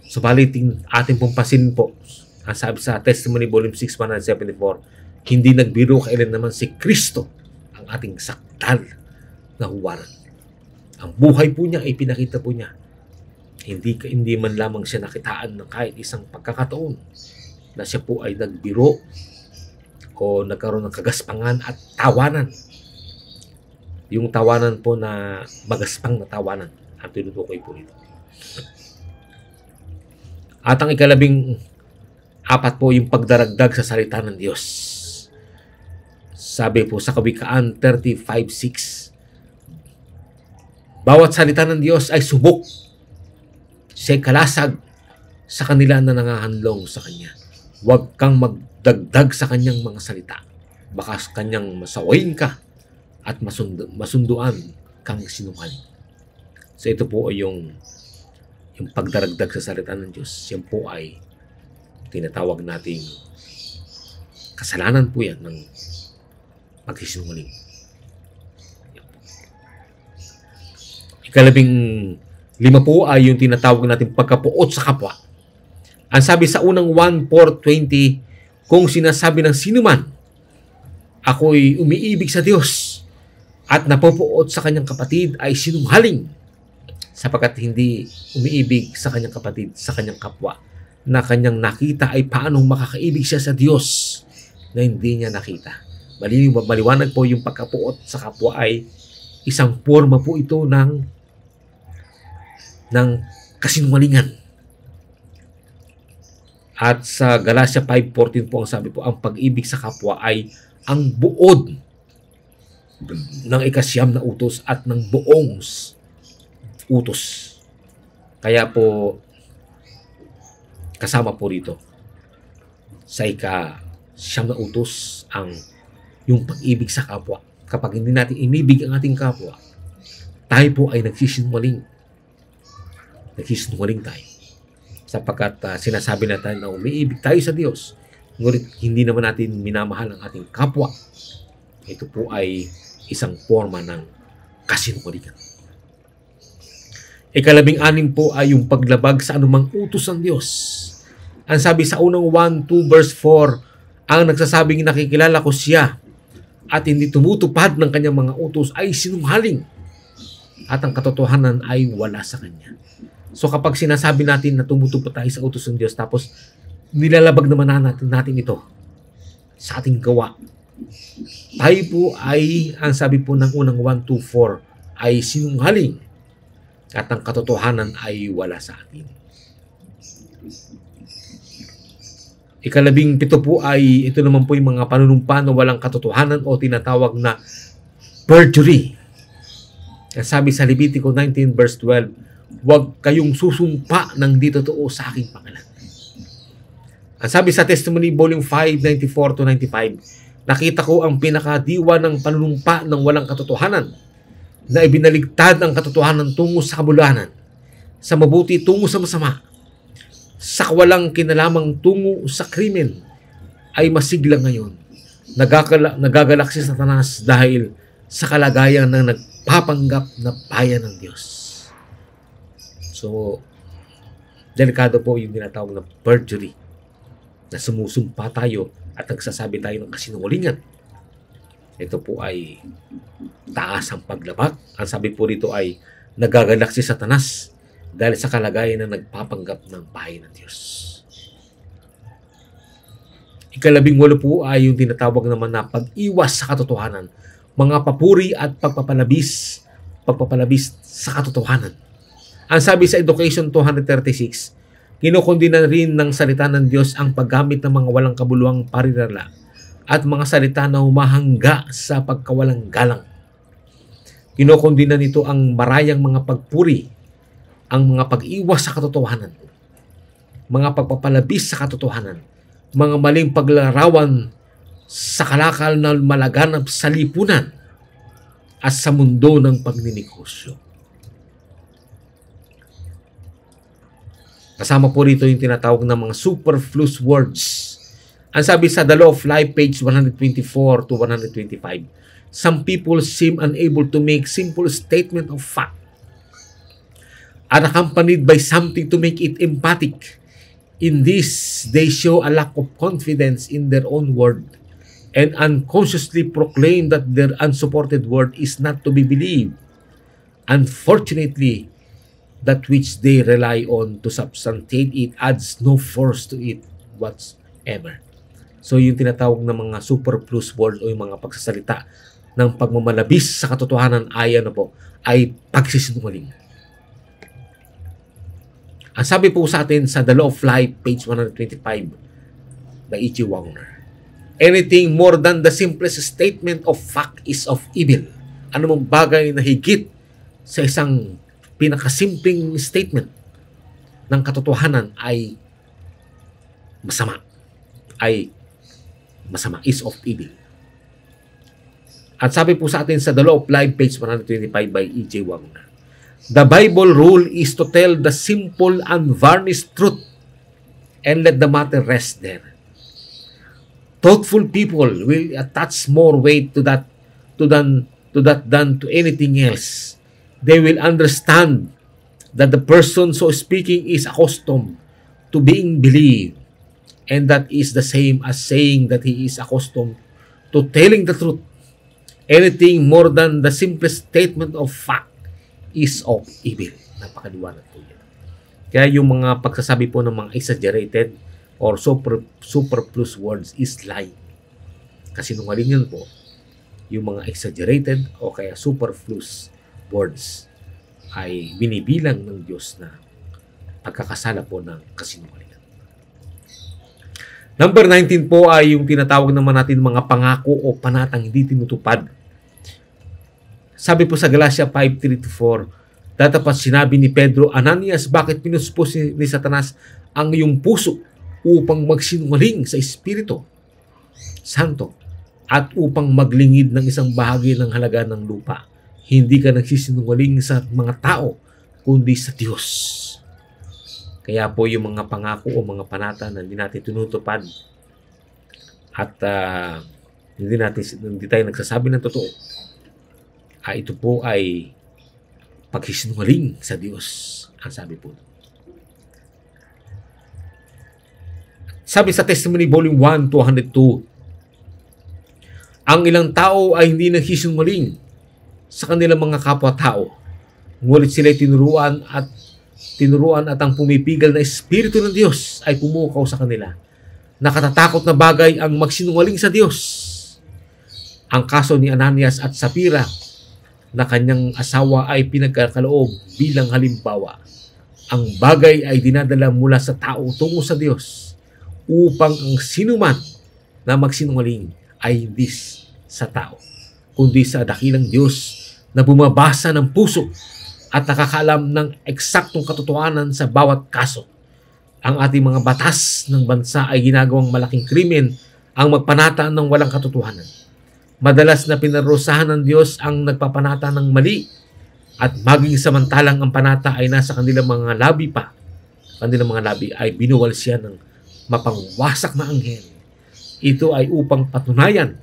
S1: Subalit, ating pong pasin po, ang sabi sa Testimony Volume 6, 174, hindi nagbiro kailan naman si Kristo ang ating sakdal na huwaran. Ang buhay po niya ay pinakita po niya. Hindi man lamang siya nakitaan ng kahit isang pagkakataon na siya po ay nagbiro o nagkaroon ng kagaspangan at tawanan. Yung tawanan po na magaspang na tawanan ang tinutukoy po ito. At ang ika-14 po yung pagdaragdag sa salita ng Diyos. Sabi po sa Kawikaan 35:6, bawat salita ng Diyos ay subok. Siya'y kalasag sa kanila na nangahanlong sa Kanya. Huwag kang magdagdag sa Kanyang mga salita. Baka Kanyang masawayin ka at masunduan kang sinungaling. So ito po ay yung pagdaragdag sa salita ng Diyos. Yan po ay tinatawag nating kasalanan po yan ng pagsisinungaling. Ika-15 po ay yung tinatawag nating pagkapuot sa kapwa. Ang sabi sa unang 1:4-20, kung sinasabi ng sinuman, ako'y umiibig sa Diyos at napupuot sa kanyang kapatid ay sinungaling, sapagkat hindi umiibig sa kanyang kapatid, sa kanyang kapwa, na kanyang nakita ay paanong makakaibig siya sa Diyos na hindi niya nakita. Maliwanag po yung pagkapuot sa kapwa ay isang forma po ito ng kasinungalingan. At sa Galatia 5:14 po ang sabi po, ang pag-ibig sa kapwa ay ang buod ng ikasyam na utos at ng buong utos. Kaya po kasama po rito sa ikasyam na utos ang yung pag-ibig sa kapwa. Kapag hindi natin inibig ang ating kapwa, tayo po ay nagsisinungaling. nagsisinungaling tayo. Sapagkat sinasabi natin na umiibig tayo sa Diyos, ngunit hindi naman natin minamahal ang ating kapwa. Ito po ay isang forma ng kasinungalingan. Ikalabing-anim po ay yung paglabag sa anumang utos ng Diyos. Ang sabi sa unang 1:2 verse 4, ang nagsasabing nakikilala ko siya at hindi tumutupad ng kanyang mga utos ay sinungaling at ang katotohanan ay wala sa kanya. So kapag sinasabi natin na tumutupad tayo sa utos ng Diyos tapos nilalabag naman natin ito sa ating gawa, tayo po ay, ang sabi po ng unang 1:4, ay sinungaling at ang katotohanan ay wala sa atin. Ikalabing-7 po ay ito naman po yung mga panunumpa na walang katotohanan o tinatawag na perjury. Sabi sa Levitico 19 verse 12, huwag kayong susumpa ng di totoo sa aking pangalan. Ang sabi sa Testimony Volume 5, 94-95, nakita ko ang pinakadiwa ng panunumpa ng walang katotohanan na ibinaligtad ang katotohanan tungo sa kabulanan, sa mabuti tungo sa masama, sa kawalang kinalamang tungo sa krimen, ay masigla ngayon. Nagagalak si Satanas dahil sa kalagayan ng nagpapanggap na bayan ng Diyos. So, delikado po yung tinatawag na perjury, na sumusumpa tayo at nagsasabi tayo ng kasinungalingan. Ito po ay taas ang paglabag. Ang sabi po rito ay nagagalak si Satanas dahil sa kalagayan na nagpapanggap ng bahay ng Diyos. Ikalabing-8 po ay yung tinatawag naman na pag-iwas sa katotohanan, mga papuri at pagpapalabis sa katotohanan. Ang sabi sa Education 236, kinukondina rin ng salita ng Diyos ang paggamit ng mga walang kabuluhang parirala at mga salita na humahangga sa pagkawalang galang. Kinukondina nito ang marayang mga pagpuri, ang mga pag-iwas sa katotohanan, mga pagpapalabis sa katotohanan, mga maling paglarawan sa kalakal na malaganap sa lipunan at sa mundo ng pagninegosyo. Kasama po rito yung tinatawag na mga superfluous words. Ang sabi sa The Law of Life, page 124-125, some people seem unable to make simple statement of fact are accompanied by something to make it emphatic. In this, they show a lack of confidence in their own word and unconsciously proclaim that their unsupported word is not to be believed. Unfortunately, that which they rely on to substantiate it adds no force to it whatsoever. So yung tinatawag na mga superfluous words o yung mga pagsasalita ng pagmamalabis sa katotohanan ay ay pagsisinungaling. Ang sabi po sa atin sa The Law of Life, page 125, by E.G. Wagner, anything more than the simplest statement of fact is of evil. Ano mong bagay na higit sa isang pinakasimpleng statement ng katotohanan ay masama. Is of evil. At sabi po sa atin sa The Law of Life, page 125 by E.J. Wagner, the Bible rule is to tell the simple, unvarnished truth and let the matter rest there. Thoughtful people will attach more weight to that than to anything else. They will understand that the person so speaking is accustomed to being believed, and that is the same as saying that he is accustomed to telling the truth. Anything more than the simplest statement of fact is of evil. Napakaliwanag po yan. Kaya yung mga pagsasabi po ng mga exaggerated or superfluous words is lie. Kasi nungalingan po yung mga exaggerated o kaya superfluous words ay binibilang ng Diyos na pagkakasala po ng kasinungalingan. Number 19 po ay yung tinatawag naman natin mga pangako o panatang hindi tinutupad. Sabi po sa Galatia 5:3-4, datapat sinabi ni Pedro, Ananias, bakit pinuspos ni Satanas ang iyong puso upang magsinungaling sa Espiritu Santo at upang maglingid ng isang bahagi ng halaga ng lupa? Hindi ka nagsisinungaling sa mga tao, kundi sa Diyos. Kaya po yung mga pangako o mga panata na hindi natin tinutupad at hindi tayo nagsasabi ng totoo, ito po ay pagsisinungaling sa Diyos, ang sabi po. Sabi sa Testimony Volume 1, 202, ang ilang tao ay hindi nagsisinungaling sa kanilang mga kapwa-tao, ngunit sila'y tinuruan at ang pumipigil na Espiritu ng Diyos ay pumukaw sa kanila. Nakatatakot na bagay ang magsinungaling sa Diyos. Ang kaso ni Ananias at Sapphira na kanyang asawa ay pinagkakaloob bilang halimbawa. Ang bagay ay dinadala mula sa tao tungo sa Diyos upang ang sinuman na magsinungaling ay hindi sa tao, kundi sa dakilang Diyos na bumabasa ng puso at nakakaalam ng eksaktong katotohanan sa bawat kaso. Ang ating mga batas ng bansa ay ginagawang malaking krimen ang magpanata ng walang katotohanan. Madalas na pinarusahan ng Diyos ang nagpapanata ng mali at maging samantalang ang panata ay nasa kanilang mga labi pa. Kanilang mga labi ay binuwal siya ng mapangwasak na anghel. Ito ay upang patunayan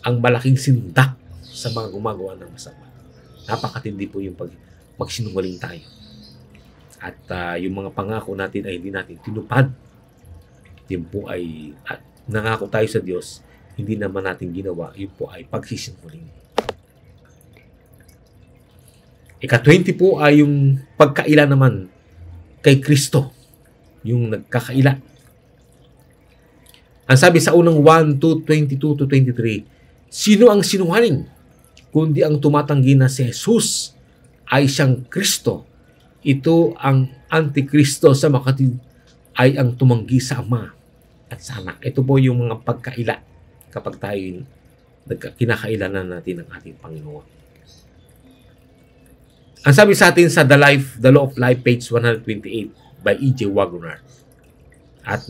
S1: ang malaking sindak sa mga gumagawa ng masama. Napakatindi po yung magsinungaling tayo. At yung mga pangako natin ay hindi natin tinupad. Yun po ay nangako tayo sa Diyos, hindi naman natin ginawa. Yun po ay pagsisinungaling. Ika-20 po ay yung pagkaila naman kay Kristo. Yung nagkakaila. Ang sabi sa unang 1, 2, 22 to 23, sino ang sinungaling? Kundi ang tumatanggi na si Jesus ay siyang Kristo. Ito ang Antikristo sa makatid ay ang tumanggi sa Ama at sa Anak. Ito po yung mga pagkaila kapag tayo kinakailanan natin ng ating Panginoon. Ang sabi sa atin sa The Law of Life, page 128 by E.J. Wagner. At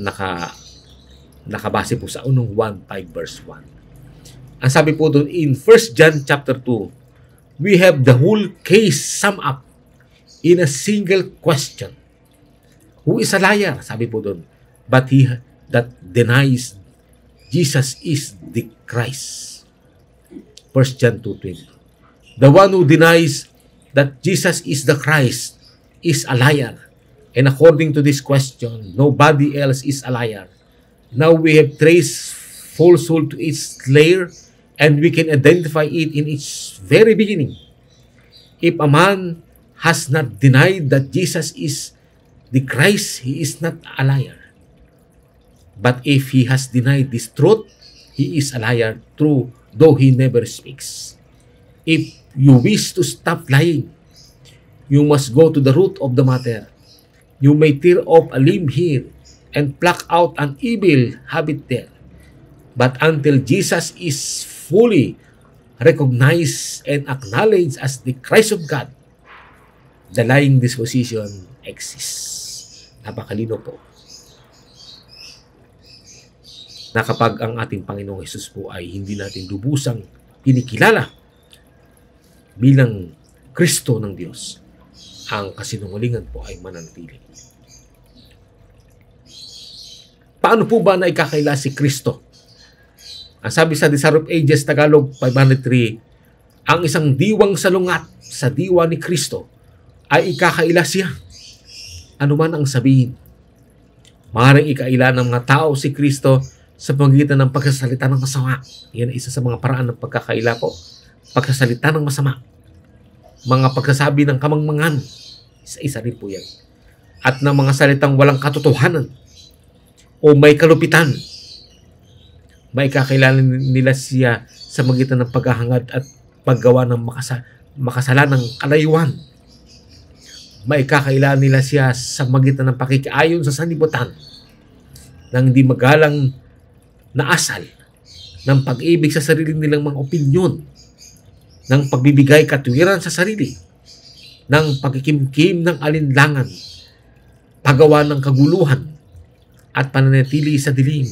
S1: nakabase po sa unong 1:5 verse 1. Ang sabi po doon in 1 John chapter 2, we have the whole case summed up in a single question. Who is a liar? Sabi po doon. But he that denies Jesus is the Christ. 1 John 2:20. The one who denies that Jesus is the Christ is a liar. And according to this question, nobody else is a liar. Now we have traced falsehood to its lair, and we can identify it in its very beginning. If a man has not denied that Jesus is the Christ, he is not a liar. But if he has denied this truth, he is a liar, true, though he never speaks. If you wish to stop lying, you must go to the root of the matter. You may tear off a limb here and pluck out an evil habit there. But until Jesus is fully recognized and acknowledged as the Christ of God, the lying disposition exists. Napakalino po na kapag ang ating Panginoong Hesus po ay hindi natin lubusang kinikilala bilang Kristo ng Diyos, ang kasinungalingan po ay mananatili. Paano po ba na ikakaila si Kristo? Ang sabi sa Desire of Ages, Tagalog 503, ang isang diwang salungat sa diwa ni Kristo ay ikakaila siya. Ano man ang sabihin. Maaaring ikaila ng mga tao si Kristo sa pamagitan ng pagsasalita ng masama. Yan ay isa sa mga paraan ng pagkakaila po. Pagsasalita ng masama. Mga pagsasabi ng kamangmangan. Isa-isa rin po yan. At ng mga salitang walang katotohanan o may kalupitan. May kakilala nila siya sa magitan ng paghahangad at paggawa ng makasalanang kalayuan. May kakilala nila siya sa magitan ng pakikiayon sa sanlibutan ng hindi magalang na asal ng pag-ibig sa sarili nilang mga opinyon, ng pagbibigay katuwiran sa sarili, ng pagkikimkim ng alinlangan, paggawa ng kaguluhan, at pananatili sa dilim.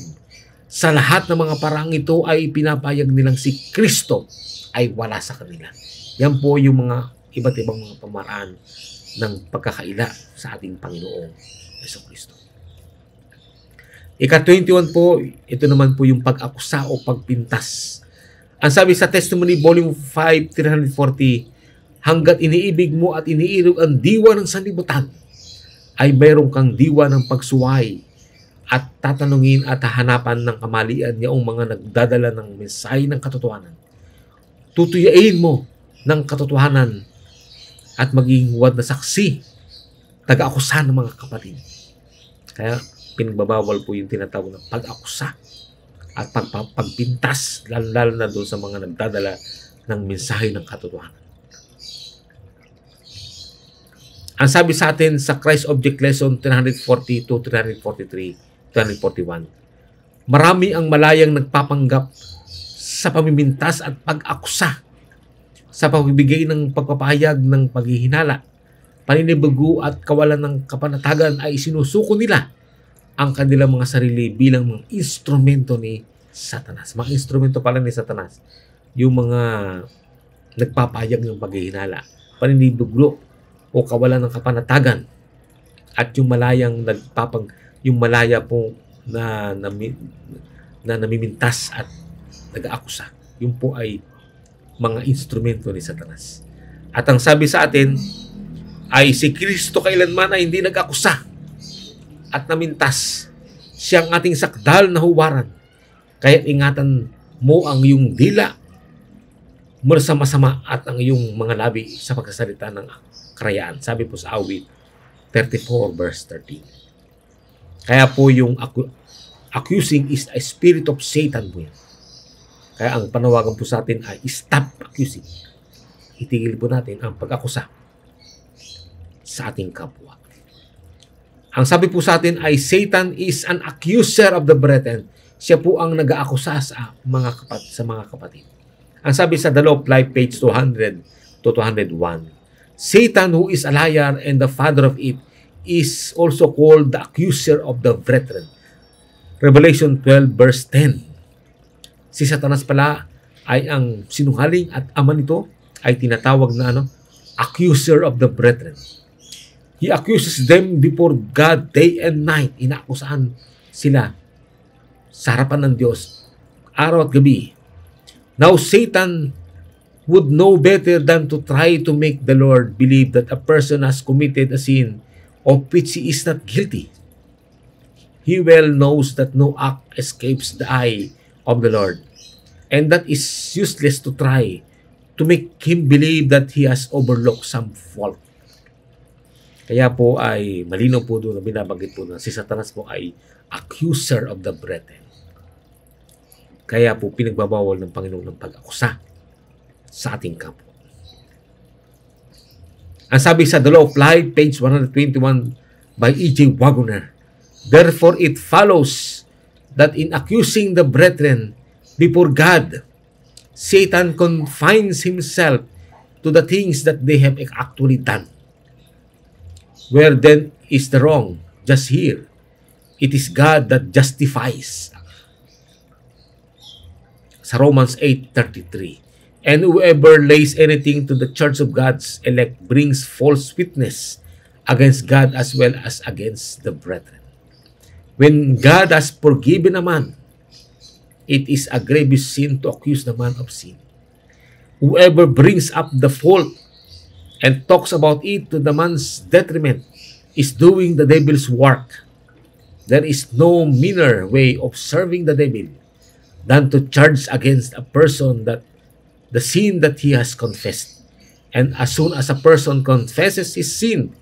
S1: Sa lahat ng mga parang ito ay pinapayag nilang si Kristo ay wala sa kanila. Yan po yung mga iba't ibang mga pamaraan ng pagkakaila sa ating Panginoong Jesucristo. Ika-21 po, ito naman po yung pag-akusa o pagpintas. Ang sabi sa Testimony Volume 5, 340, hanggat iniibig mo at iniirog ang diwa ng sanlibutan, ay mayroon kang diwa ng pagsuway at tatanungin at hahanapan ng kamalian niyaong mga nagdadala ng mensahe ng katotohanan. Tutuyain mo ng katotohanan at maging huwad na saksi, taga-akusa ng mga kapatid. Kaya pinagbabawal po yung tinatawag na pag-akusa at pagpintas, lalo na doon sa mga nagdadala ng mensahe ng katotohanan. Ang sabi sa atin sa Christ Object Lesson 340 to 343, 341, marami ang malayang nagpapanggap sa pamimintas at pag-akusa sa pagbibigay ng pagpapahayag ng paghihinala, paninibago at kawalan ng kapanatagan ay sinusuko nila ang kanilang mga sarili bilang mga instrumento ni Satanas. Mga instrumento pala ni Satanas. Yung mga nagpapahayag ng paghihinala, paninibago o kawalan ng kapanatagan, at yung malayang yung malaya po na namimintas at nag-aakusa. Yun po ay mga instrumento ni Satanas. At ang sabi sa atin ay si Kristo kailanman ay hindi nag-akusa at namintas. Siya ang ating sakdal na huwaran. Kaya ingatan mo ang iyong dila mula sa masama at ang iyong mga labi sa pagkasalita ng karayaan. Sabi po sa Awit 34 verse 13. Kaya po yung accusing is a spirit of Satan po yan. Kaya ang panawagan po sa atin ay stop accusing. Itigil po natin ang pag-akusa sa ating kapwa. Ang sabi po sa atin ay Satan is an accuser of the brethren. Siya po ang nag-aakusa sa mga kapatid. Ang sabi sa The Law of Life, page 200 to 201, Satan, who is a liar and the father of it, is also called the accuser of the brethren. Revelation 12 verse 10. Si Satanas pala ay ang sinungaling at ama nito ay tinatawag na accuser of the brethren. He accuses them before God day and night. Inaakusahan sila sa harapan ng Diyos araw at gabi. Now Satan would know better than to try to make the Lord believe that a person has committed a sin of which he is not guilty. He well knows that no act escapes the eye of the Lord, and that is useless to try to make him believe that he has overlooked some fault. Kaya po ay malinaw po doon na binabanggit po na si Satanas po ay accuser of the brethren. Kaya po pinagbabawal ng Panginoon ng pag-akusa sa ating kapwa. Ang sabi sa The Law of Life, page 121 by E.J. Wagoner, therefore it follows that in accusing the brethren before God, Satan confines himself to the things that they have actually done. Where then is the wrong? Just here. It is God that justifies. Sa Romans 8:33. And whoever lays anything to the church of God's elect brings false witness against God as well as against the brethren. When God has forgiven a man, it is a grievous sin to accuse the man of sin. Whoever brings up the fault and talks about it to the man's detriment is doing the devil's work. There is no meaner way of serving the devil than to charge against a person that the sin that he has confessed. And as soon as a person confesses his sin,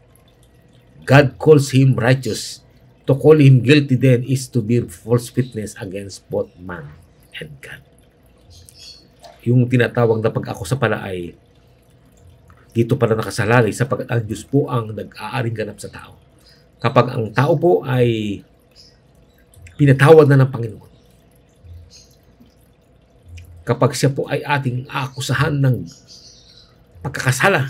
S1: God calls him righteous. To call him guilty then is to bear false witness against both man and God. Yung tinatawag na pag-akusa pala ay dito pala nakasalalay sapagkat ang Diyos po ang nag-aaring ganap sa tao. Kapag ang tao po ay pinatawad na ng Panginoon, kapag siya po ay ating aakusahan ng pagkakasala.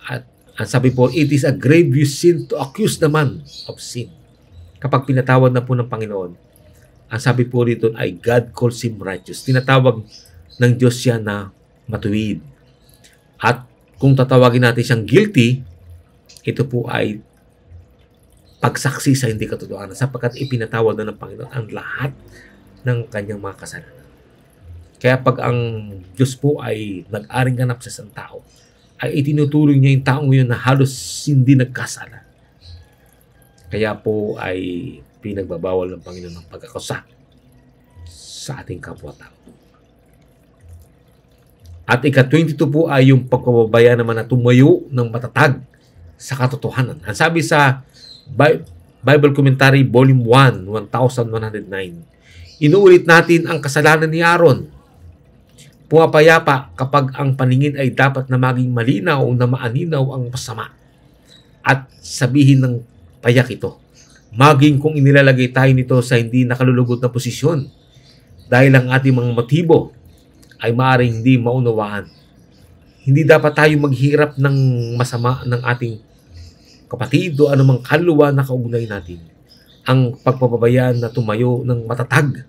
S1: At ang sabi po, it is a grievous sin to accuse the man of sin. Kapag pinatawad na po ng Panginoon, ang sabi po rito ay God calls him righteous. Tinatawag ng Diyos siya na matuwid. At kung tatawagin natin siyang guilty, ito po ay pagsaksi sa hindi katotohanan sapagkat ipinatawad na ng Panginoon ang lahat ng kanyang mga kasalanan. Kaya pag ang Diyos po ay nag-aring ganap sa isang tao, ay itinuturing niya yung taong yun na halos hindi nagkasala. Kaya po ay pinagbabawal ng Panginoon ng pagkakusa sa ating kapwa-tao. At ika-22 po ay yung pagpapabaya naman na tumayo ng matatag sa katotohanan. Ang sabi sa Bible Commentary Volume 1, 1109, inuulit natin ang kasalanan ni Aaron. Pumapayapa kapag ang paningin ay dapat na maging malinaw na maaninaw ang masama at sabihin ng payak ito. Maging kung inilalagay tayo nito sa hindi nakalulugod na posisyon dahil ang ating mga motibo ay maaaring hindi maunawaan. Hindi dapat tayo maghirap ng masama ng ating kapatid o anumang kaluluwa na kaugnay natin. Ang pagpapabayaan na tumayo ng matatag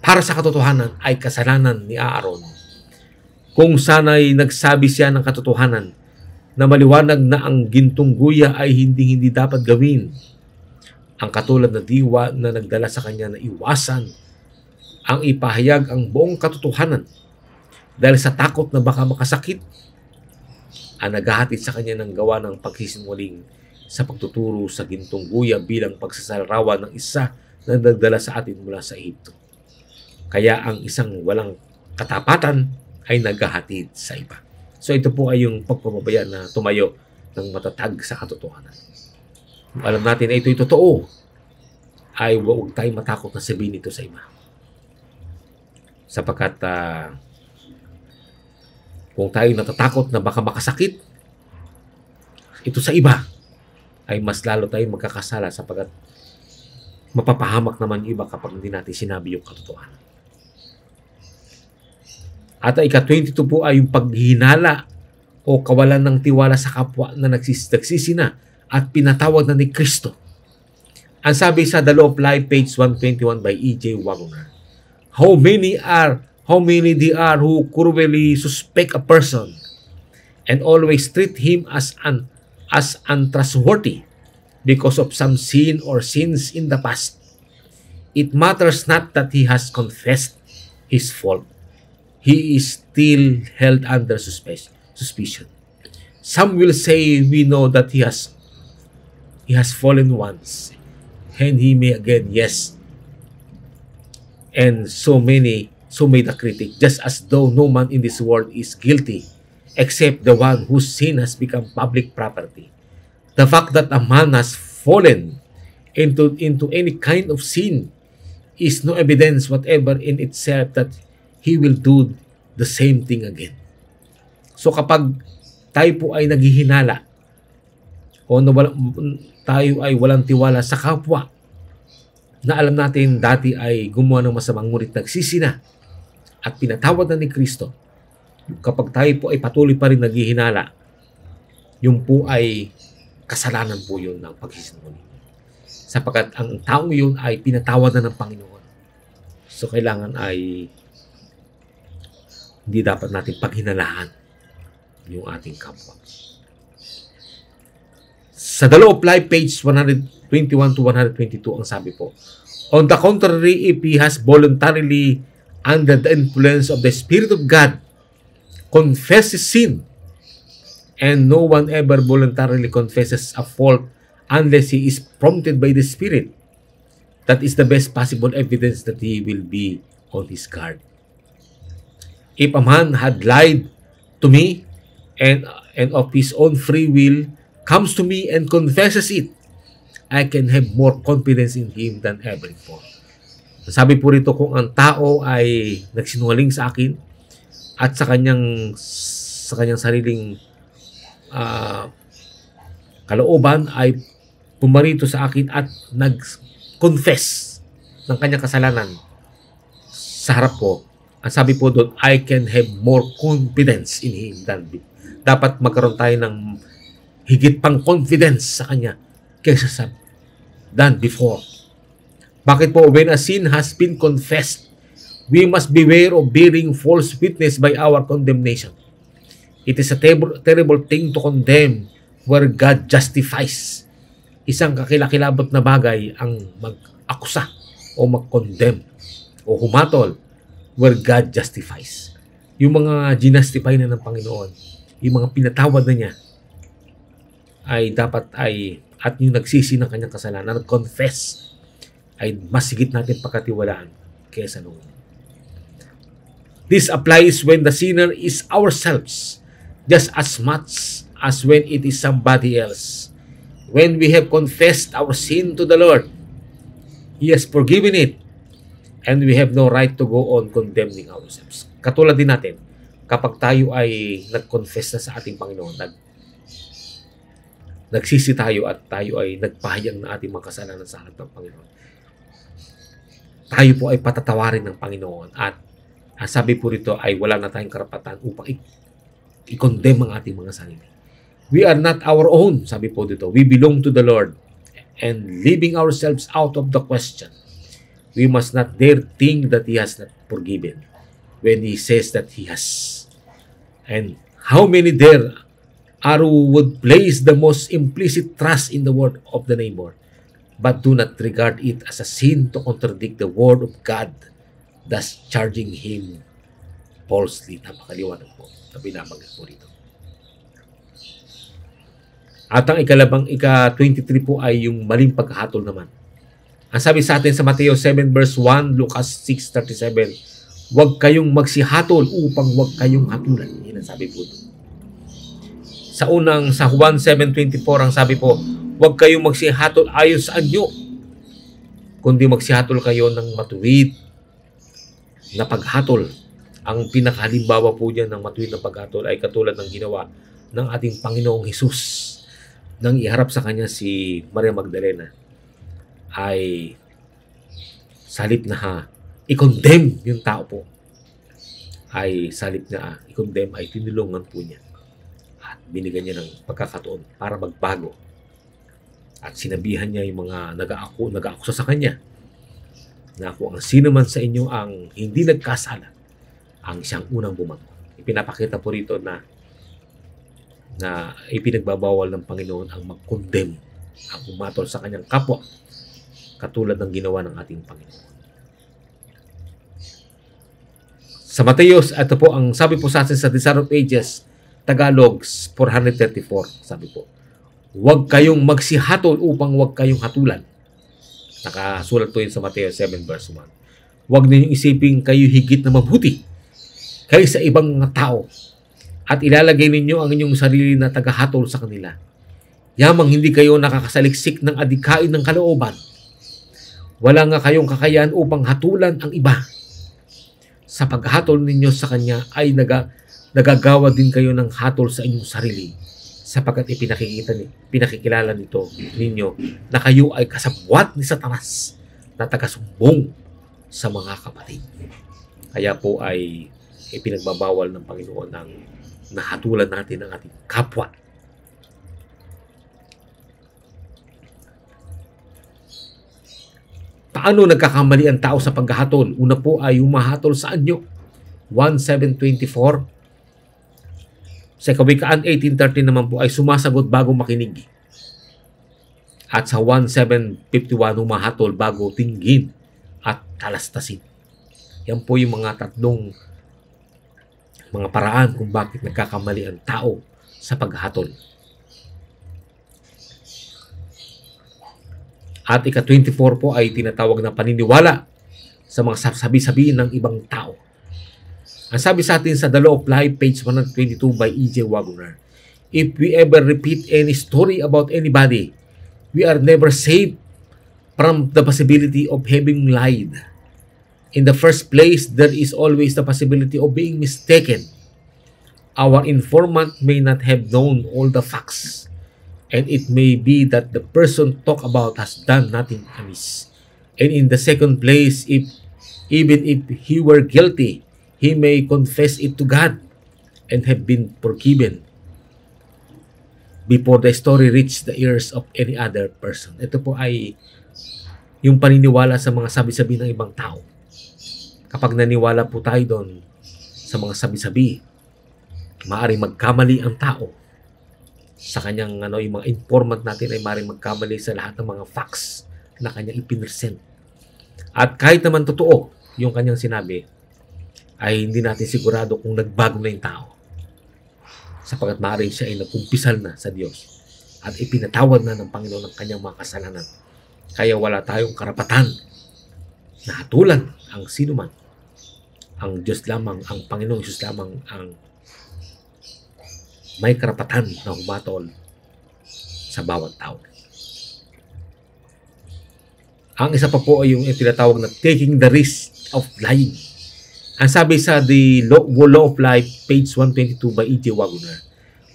S1: para sa katotohanan ay kasalanan ni Aaron. Kung sana'y nagsabi siya ng katotohanan na maliwanag na ang gintong guya ay hindi dapat gawin, ang katulad na diwa na nagdala sa kanya na iwasan ang ipahayag ang buong katotohanan dahil sa takot na baka makasakit, ang naghahatid sa kanya ng gawa ng pagsisinungaling sa pagtuturo sa gintong guya bilang pagsasalarawan ng isa na nagdala sa atin mula sa Ehipto. Kaya ang isang walang katapatan ay naghahatid sa iba. So ito po ay yung pagpapabaya na tumayo ng matatag sa katotohanan. Kung alam natin na ito'y totoo, ay huwag tayong matakot na sabihin ito sa iba. Sapagkat kung tayo natatakot na baka makasakit ito sa iba, ay mas lalo tayong magkakasala sapagkat mapapahamak naman yung iba kapag hindi natin sinabi yung katotohanan. At ika-22 po ay yung paghinala o kawalan ng tiwala sa kapwa na nagsisina at pinatawag na ni Kristo. Ang sabi sa The Law of Life, page 121 by E.J. Wagner, How many they are who cruelly suspect a person and always treat him as untrustworthy because of some sin or sins in the past. It matters not that he has confessed his fault. He is still held under suspicion. Some will say we know that he has fallen once, and he may again, yes. And so may the critic, just as though no man in this world is guilty except the one whose sin has become public property. The fact that a man has fallen into any kind of sin is no evidence whatever in itself that he will do the same thing again. So kapag tayo po ay naghihinala o tayo ay walang tiwala sa kapwa na alam natin dati ay gumawa ng masamang ngunit nagsisi na at pinatawad na ni Kristo, kapag tayo po ay patuloy pa rin naghihinala, yung po ay kasalanan po yun ng pagsisinungaling. Sapagkat ang taong yun ay pinatawad na ng Panginoon. So kailangan ay hindi dapat natin paghinalaan yung ating kapwa. Sa The Law of Life, page 121 to 122, ang sabi po, on the contrary, if he has voluntarily under the influence of the Spirit of God confesses sin, and no one ever voluntarily confesses a fault unless he is prompted by the Spirit, that is the best possible evidence that he will be on his guard. If a man had lied to me and of his own free will comes to me and confesses it, I can have more confidence in him than ever before. Sabi po rito, kung ang tao ay nagsinungaling sa akin at sa kanyang sariling kalooban ay pumarito sa akin at nag-confess ng kanyang kasalanan sa harap ko, ang sabi po doon, I can have more confidence in him than before. Dapat magkaroon tayo ng higit pang confidence sa kanya kaysa sa than before. Bakit po? When a sin has been confessed, we must beware of bearing false witness by our condemnation. It is a terrible thing to condemn where God justifies. Isang kakilakilabot na bagay ang mag-akusa o mag-condemn o humatol where God justifies. Yung mga ginastify na ng Panginoon, yung mga pinatawad na niya, ay dapat ay, at yung nagsisi ng kanyang kasalanan, nag-confess, ay mas higit natin pagkatiwalaan kaysa noon. This applies when the sinner is ourselves, just as much as when it is somebody else. When we have confessed our sin to the Lord, He has forgiven it, and we have no right to go on condemning ourselves. Katulad din natin, kapag tayo ay nag-confess na sa ating Panginoon, nagsisi tayo at tayo ay nagpahayag na ating mga kasalanan sa harap ng Panginoon, tayo po ay patatawarin ng Panginoon at ang sabi po rito ay wala na tayong karapatan upang i-condemn ang ating mga sarili. We are not our own, sabi po dito. We belong to the Lord, and leaving ourselves out of the question, we must not dare think that He has not forgiven when He says that He has. And how many there are who would place the most implicit trust in the word of the neighbor, but do not regard it as a sin to contradict the word of God, thus charging him falsely. Napakaliwanag po na binabanggit po rito. At ang ika-23 po ay yung maling pagkahatol naman. Ang sabi sa atin sa Mateo 7 verse 1, Lucas 6:37, huwag kayong magsihatol upang huwag kayong hatulan. Yan ang sabi po doon. Sa Juan 7:24, ang sabi po, huwag kayong magsihatol ayon sa anyo, kundi magsihatol kayo ng matuwid na paghatol. Ang pinakahalimbawa po dyan ng matuwid na paghatol ay katulad ng ginawa ng ating Panginoong Hesus nang iharap sa kanya si Maria Magdalena, ay salip na i-condemn yung tao po, ay salip na i-condemn, ay tinulungan po niya at binigyan niya ng pagkakataon para magbago, at sinabihan niya yung mga nag-aakusa sa kanya na kung ang sino man sa inyo ang hindi nagkasala, ang siyang unang bumangon. Ipinapakita po rito na ipinagbabawal ng Panginoon ang mag-condemn, ang umatol sa kanyang kapwa, katulad ng ginawa ng ating Panginoon. Sa Mateos, ito po ang sabi po sa atin sa Desire of Ages, Tagalog 434, sabi po, huwag kayong magsihatol upang huwag kayong hatulan. Nakasulat po yun sa Mateo 7 verse 1. Huwag ninyong isiping kayo higit na mabuti kaysa ibang mga tao, at ilalagay ninyo ang inyong sarili na tagahatol sa kanila. Yamang hindi kayo nakakasaliksik ng adikain ng kalooban. Wala nga kayong kakayahan upang hatulan ang iba. Sa paghatol ninyo sa kanya ay nagagawa din kayo ng hatol sa inyong sarili, sapagkat pinakikilala ninyo na kayo ay kasabwat ni Satanas na tagasumbong sa mga kapatid. Kaya po ay ipinagbabawal ng Panginoon ang nahatulan natin ang ating kapwa. Paano nagkakamali ang tao sa paghahatol? Una po ay humahatol sa anyo. 1:7-24. Sa Kawikaan 18:13 naman po ay sumasagot bago makinig. At sa 1:7-51 humahatol bago tinggin at talastasin. Yan po yung mga tatlong mga paraan kung bakit nagkakamali ang tao sa paghatol. At ika-24 po ay tinatawag na paniniwala sa mga sabi-sabihin ng ibang tao. Ang sabi sa atin sa The Law of Life, page 122 by E.J. Wagner, if we ever repeat any story about anybody, we are never safe from the possibility of having lied. In the first place, there is always the possibility of being mistaken. Our informant may not have known all the facts, and it may be that the person talked about has done nothing amiss. And in the second place, even if he were guilty, he may confess it to God and have been forgiven before the story reached the ears of any other person. Ito po ay yung paniniwala sa mga sabi-sabi ng ibang tao. Kapag naniwala po tayo doon sa mga sabi-sabi, Maaring magkamali ang tao sa kanyang yung mga informant natin ay maaring magkamali sa lahat ng mga facts na kanyang ipinresent. At kahit naman totoo yung kanyang sinabi, ay hindi natin sigurado kung nagbago na yung tao. Sapagkat maaring siya ay nagkumpisal na sa Diyos at ipinatawad na ng Panginoon ang kanyang mga kasalanan. Kaya wala tayong karapatan na hatulan ang sinuman. Ang Diyos lamang, ang Panginoong Diyos lamang ang may karapatan na humatol sa bawat tao. Ang isa pa po ay yung tinatawag na taking the risk of lying. Ang sabi sa The Law of Life, page 122 by E.J. Wagoner,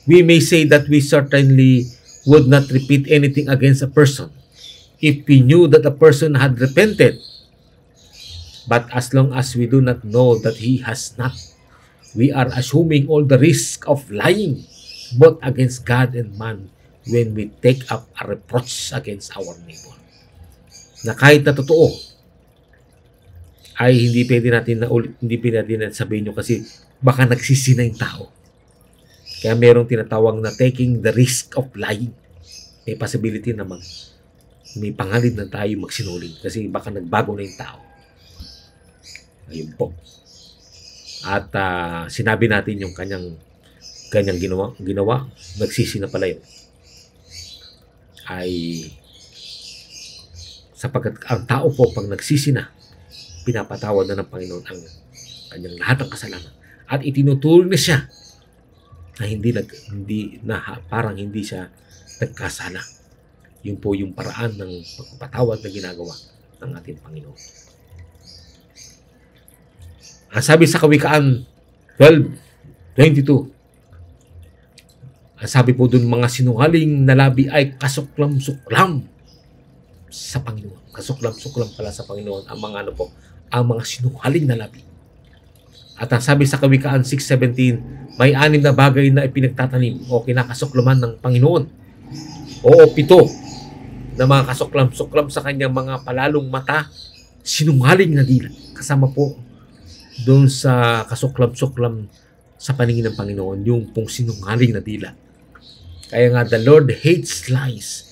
S1: we may say that we certainly would not repeat anything against a person if we knew that the person had repented. But as long as we do not know that he has not, we are assuming all the risk of lying, both against God and man, when we take up a reproach against our neighbor. Na kahit na totoo, ay hindi pwede natin sabihin nyo kasi baka nagsisi na yung tao. Kaya merong tinatawag na taking the risk of lying. May possibility na may pangalid na tayo magsinungaling kasi baka nagbago na yung tao. Ayun po. At sinabi natin yung kanyang ginawa, nagsisi na pala yun. Ay sapagkat ang tao po pag nagsisi na, pinapatawad na ng Panginoon ang kanyang lahat ng kasalanan at itinuturing na siya na parang hindi siya nagkasala. Yun po yung paraan ng pagpapatawad na ginagawa ng ating Panginoon. Ang sabi sa Kawikaan 12:22, ang sabi po dun, mga sinungaling na labi ay kasuklam-suklam sa Panginoon. Kasuklam-suklam pala sa Panginoon ang mga ang mga sinungaling na labi. At ang sabi sa Kawikaan 6:17, may 6 na bagay na ipinagtatanim o kinakasuklaman ng Panginoon. O 7 na mga kasuklam-suklam sa kanyang mga palalong mata, sinungaling na dila. Kasama po doon sa kasuklam-suklam sa paningin ng Panginoon, yung pong sinungaling na dila. Kaya nga, the Lord hates lies.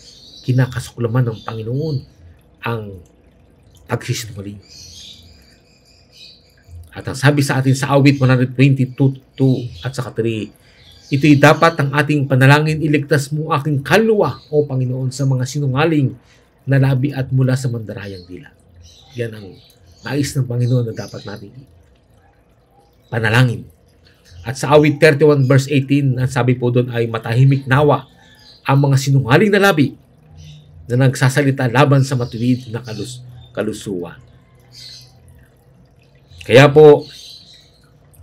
S1: Kinakasuklaman ng Panginoon ang pagsisinungaling. At ang sabi sa atin sa awit 122:2 at saka 3, ito'y dapat ang ating panalangin, iligtas mo aking kaluluwa, O Panginoon, sa mga sinungaling na labi at mula sa mandarayang dila. Yan ang nais ng Panginoon na dapat natin panalangin. At sa awit 31 verse 18, ang sabi po doon ay matahimik nawa ang mga sinungaling na labi na nagsasalita laban sa matuwid na kalusuan. Kaya po,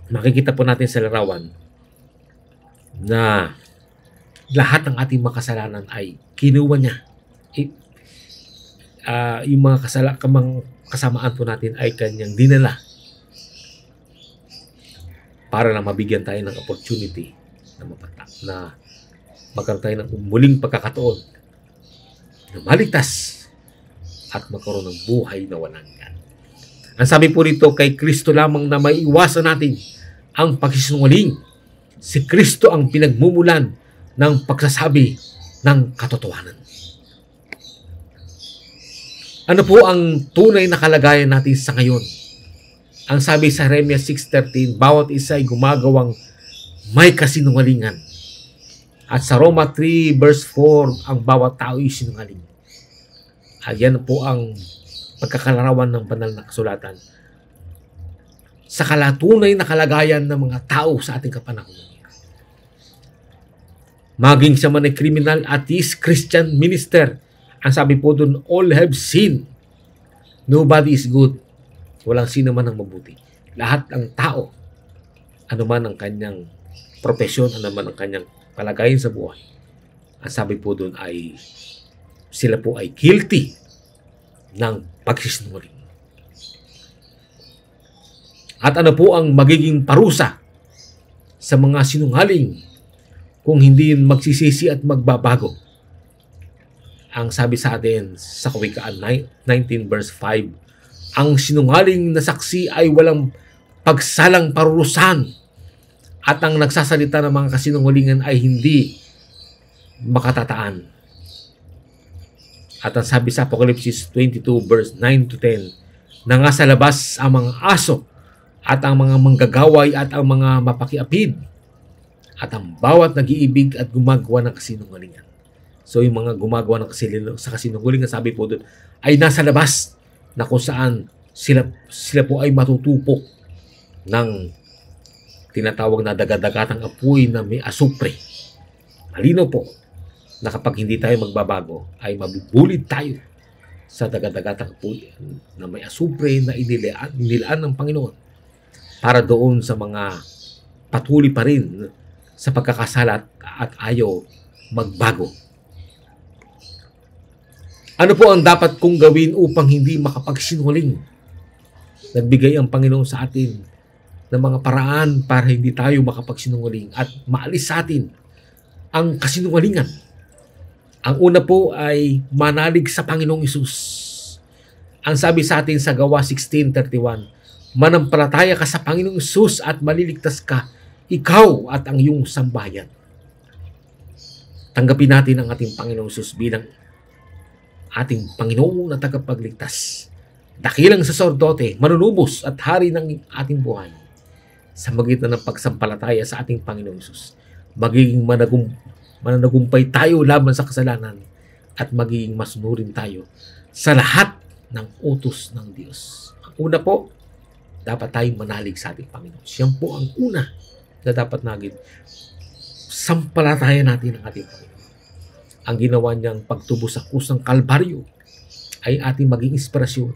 S1: makikita po natin sa larawan na lahat ng ating makasalanan ay kinuha niya. Yung mga kasamaan po natin ay kanyang dinala para na mabigyan tayo ng opportunity na magkaroon tayo ng muling pagkakataon na maligtas at magkaroon ng buhay na walang hanggan. Ang sabi po rito, kay Kristo lamang na maiiwasan natin ang pagsisinungaling. Si Kristo ang pinagmumulan ng pagsasabi ng katotohanan. Ano po ang tunay na kalagayan natin sa ngayon? Ang sabi sa Jeremias 6:13, bawat isa ay gumagawang may kasinungalingan. At sa Roma 3 verse 4, ang bawat tao ay sinungaling. At yan po ang pagkakalarawan ng banal na kasulatan sa kalatunay na kalagayan ng mga tao sa ating kapanahunan. Maging siya man ay criminal, atheist, Christian, minister, ang sabi po doon, all have sinned. Nobody is good. Walang sino man ang mabuti. Lahat ng tao, ano man ang kanyang profesyon, ano man ang kanyang kalagayan sa buhay, ang sabi po doon ay sila po ay guilty ng pagsisinungaling. At ano po ang magiging parusa sa mga sinungaling kung hindi magsisisi at magbabago? Ang sabi sa atin sa Kawikaan 19 verse 5, ang sinungaling na saksi ay walang pagsalang parurusan at ang nagsasalita ng mga kasinungalingan ay hindi makatataan. At ang sabi sa Apocalypse 22 verse 9 to 10, na nga sa labas ang mga aso at ang mga manggagaway at ang mga mapakiapid at ang bawat nag-iibig at gumagawa ng kasinungalingan. So yung mga gumagawa ng kasinungalingan, sabi po doon, ay nasa labas na kung saan sila po ay matutupok ng tinatawag na dagat-dagatang apoy na may asupre. Malinaw po na kapag hindi tayo magbabago, ay mabubulid tayo sa dagat-dagatang apoy na may asupre na inilaan ng Panginoon para doon sa mga patuloy pa rin sa pagkakasala at ayaw magbago. Ano po ang dapat kong gawin upang hindi makapagsinungaling? Nagbigay ang Panginoon sa atin ng mga paraan para hindi tayo makapagsinungaling at maalis sa atin ang kasinungalingan. Ang una po ay manalig sa Panginoong Hesus. Ang sabi sa atin sa Gawa 16:31, manampalataya ka sa Panginoong Hesus at maliligtas ka, ikaw at ang iyong sambahayan. Tanggapin natin ang ating Panginoong Hesus bilang ating Panginoong na tagapagligtas. Dakilang saserdote, manunubos at hari ng ating buhay. Sa magitan ng pagsampalataya sa ating Panginoong Hesus, magiging mananagumpay tayo laban sa kasalanan at magiging masunurin tayo sa lahat ng utos ng Diyos. Ang una po, dapat tayong manalig sa ating Panginoon. Siya po ang una na dapat naging sampalataya natin ang ating Panginoon. Ang ginawa niyang pagtubos sa krus ng Kalbaryo ay ating maging inspirasyon.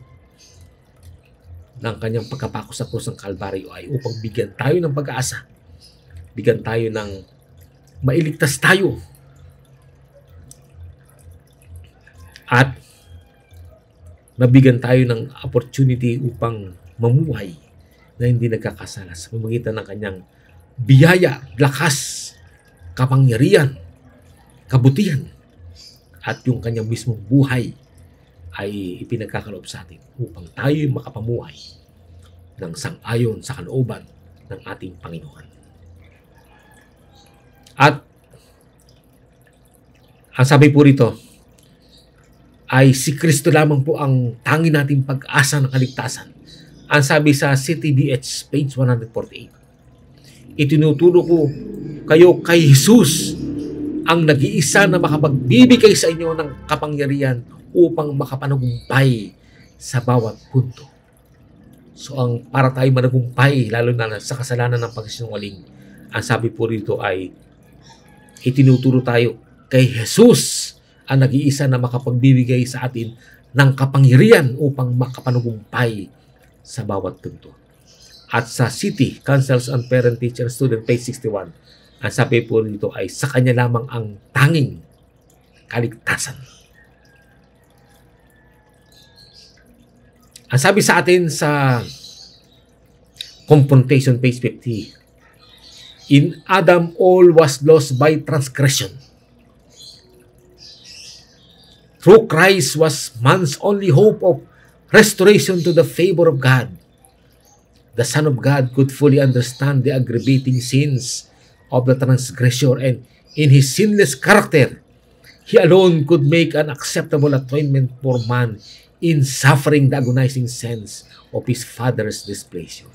S1: Ng kanyang pagkapako sa krus ng Kalbaryo ay upang bigyan tayo ng pag-asa. Bigyan tayo ng mailigtas tayo. At mabigyan tayo ng opportunity upang mamuhay na hindi nagkakasala sa pamamagitan ng kanyang biyaya, lakas, kapangyarihan, kabutihan, at yung kanyang mismong buhay ay ipinagkakaloob sa atin upang tayo makapamuhay ng sang-ayon sa kalooban ng ating Panginoon. At ang sabi po rito ay si Kristo lamang po ang tangi nating pag-asa ng kaligtasan. Ang sabi sa CTBH page 148, itinuturo ko kayo kay Jesus, ang nag-iisa na makapagbibigay sa inyo ng kapangyarihan upang makapanagumpay sa bawat punto. So ang para tayo managumpay, lalo na sa kasalanan ng pagsisinungaling, ang sabi po rito ay itinuturo tayo kay Jesus, ang nag-iisa na makapagbibigay sa atin ng kapangyarihan upang makapanagumpay sa bawat punto. At sa City Councils on Parent, Teacher, Student, page 61, ang sabi po rito ay sa kanya lamang ang tanging kaligtasan. Ang sabi sa atin sa Confrontation, page 50, in Adam all was lost by transgression. Through Christ was man's only hope of restoration to the favor of God. The Son of God could fully understand the aggravating sins of the transgressor, and in his sinless character, he alone could make an acceptable atonement for man in suffering the agonizing sense of his Father's displeasure.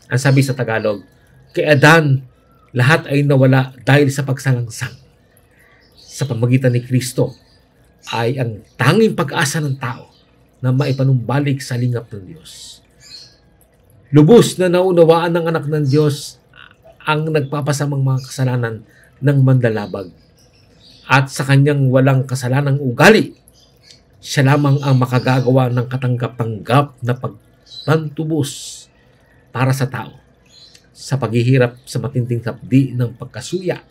S1: Ang sabi sa Tagalog, kay Adan, lahat ay nawala dahil sa pagsalangsang. Sa pamagitan ni Kristo ay ang tanging pag-asa ng tao na maipanumbalik sa lingap ng Diyos. Lubos na naunawaan ng anak ng Diyos ang nagpapasamang mga kasalanan ng manlalabag. At sa kanyang walang kasalanang ugali, siya lamang ang makagagawa ng katanggap-tanggap na pagpantubos para sa tao sa paghihirap sa matinding hapdi ng pagkasuya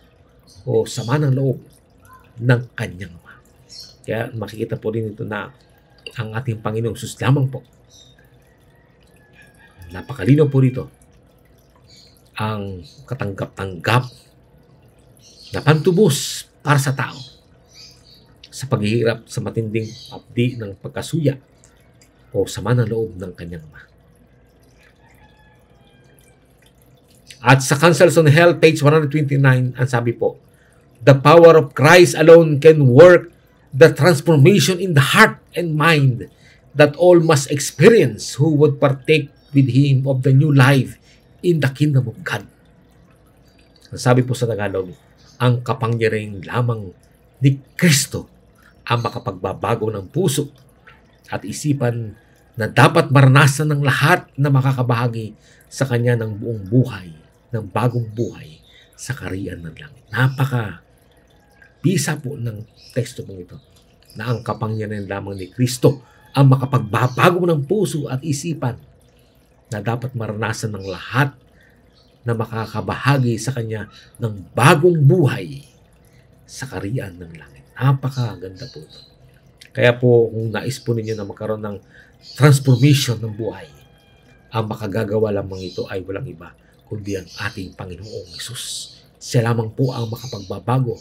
S1: o sama ng loob ng kanyang ama. Kaya makikita po rin ito na ang ating Panginoong Hesus lamang po. Napakalinaw po rito ang katanggap-tanggap na pantubos para sa tao sa paghihirap sa matinding hapdi ng pagkasuya o sama ng loob ng kanyang ama. At sa Counsels on Hell, page 129, ang sabi po, the power of Christ alone can work the transformation in the heart and mind that all must experience who would partake with Him of the new life in the kingdom of God. Ang sabi po sa Tagalog, ang kapangyarihan lamang ni Kristo ang makapagbabago ng puso at isipan na dapat maranasan ng lahat na makakabahagi sa Kanya ng buong buhay, ng bagong buhay sa kaharian ng langit. Bisa po ng teksto pong ito na ang kapangyarihan lamang ni Kristo ang makapagbabago ng puso at isipan na dapat maranasan ng lahat na makakabahagi sa Kanya ng bagong buhay sa kaharian ng langit. Napakaganda po ito. Kaya po kung nais po ninyo na magkaroon ng transformation ng buhay, ang makagagawa lamang ito ay walang iba kundi ang ating Panginoong Hesus. Siya lamang po ang makapagbabago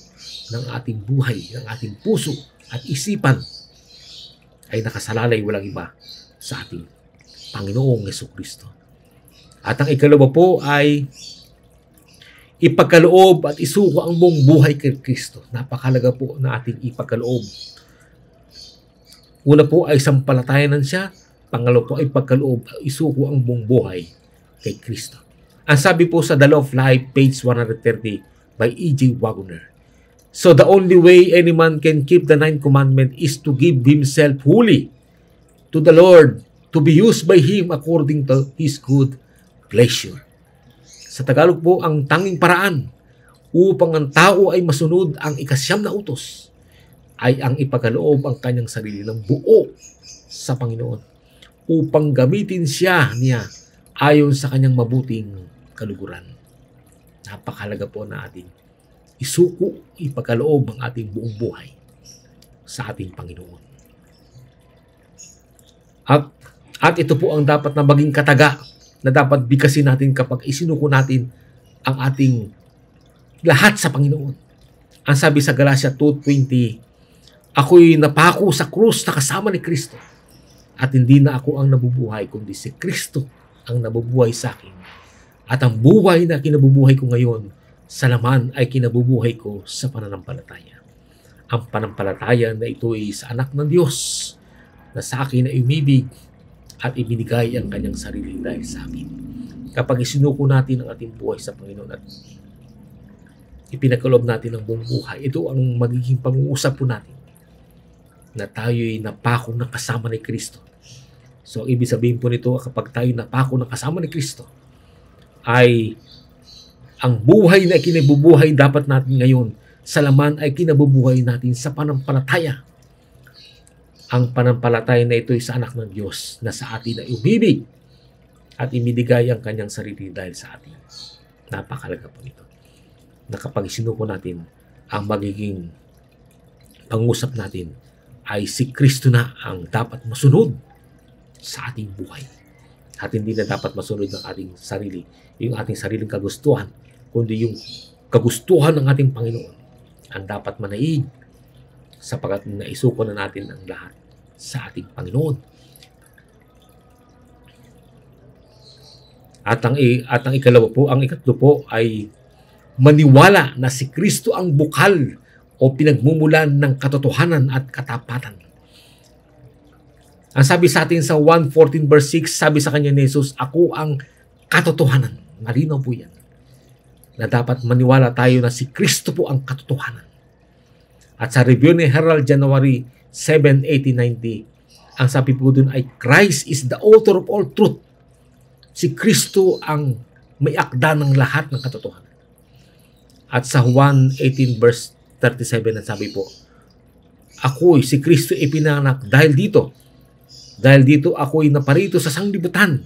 S1: ng ating buhay, ng ating puso at isipan ay nakasalalay walang iba sa ating Panginoong Jesucristo. At ang ikalawa po ay ipagkaloob at isuko ang buong buhay kay Kristo. Napakalaga po na ating ipagkaloob. Una po ay sampalatayanan siya. Pangalawa po ay pagkaloob, isuko ang buong buhay kay Kristo. Ang sabi po sa The Law of Life, page 130 by E.J. Wagner. So the only way any man can keep the 9th commandment is to give himself wholly to the Lord, to be used by Him according to His good pleasure. Sa Tagalog po, ang tanging paraan upang ang tao ay masunod ang ikasyam na utos ay ang ipagkaloob ang kanyang sarili ng buo sa Panginoon upang gamitin niya ayon sa kanyang mabuting kaluguran. Napakahalaga po na ating isuko, ipagkaloob ang ating buong buhay sa ating Panginoon. At ito po ang dapat na maging kataga na dapat bigkasin natin kapag isinuko natin ang ating lahat sa Panginoon. Ang sabi sa Galatia 2:20, ako'y napako sa krus na kasama ni Kristo at hindi na ako ang nabubuhay kundi si Kristo ang nabubuhay sa akin. At ang buhay na kinabubuhay ko ngayon sa laman ay kinabubuhay ko sa pananampalataya. Ang pananampalataya na ito ay sa anak ng Diyos na sa akin ay umibig at ibinigay ang kanyang sarili dahil sa akin. Kapag isinuko natin ang ating buhay sa Panginoon at ipinagkaloob natin ang buong buhay, ito ang magiging pag-uusap po natin na tayo'y napako ng kasama ni Kristo. So, ibig sabihin po nito, kapag tayo napako ng kasama ni Kristo, ay ang buhay na kinabubuhay dapat natin ngayon sa laman ay kinabubuhay natin sa panampalataya. Ang panampalataya na ito ay sa anak ng Diyos na sa atin ay umibig at ibinigay ang kanyang sarili dahil sa atin. Napakalaga po nito. Na kapag isinuko natin, ang magiging pangusap natin ay si Kristo na ang dapat masunod sa ating buhay. At hindi na dapat masunod ng ating sarili, yung ating sariling kagustuhan, kundi yung kagustuhan ng ating Panginoon ang dapat manaig sapagkat naisuko na natin ang lahat sa ating Panginoon. At ang ikalawa po, ang ikatlo po ay maniwala na si Kristo ang bukal o pinagmumulan ng katotohanan at katapatan. Ang sabi sa atin sa 1:14 verse 6, sabi sa kanya ni Jesus, ako ang katotohanan. Malinaw po yan. Na dapat maniwala tayo na si Kristo po ang katotohanan. At sa review ni Herald January 7, 1890, ang sabi po dun ay Christ is the author of all truth. Si Kristo ang may akda ng lahat ng katotohanan. At sa 1:18 verse 37, ang sabi po, ako'y si Kristo ipinanganak dahil dito ako'y naparito sa sanglibutan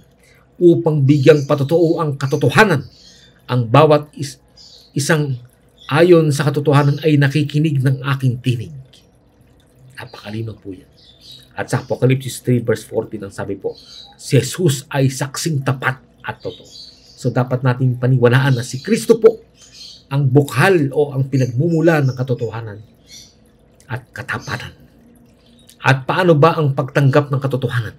S1: upang bigyang patotoo ang katotohanan. Ang bawat isang ayon sa katotohanan ay nakikinig ng aking tinig. Napakalinaw po yan. At sa Apocalypse 3 verse 14 ang sabi po, si Jesus ay saksing tapat at totoo. So dapat natin paniwalaan na si Kristo po ang bukal o ang pinagmumula ng katotohanan at katapatan. At paano ba ang pagtanggap ng katotohanan?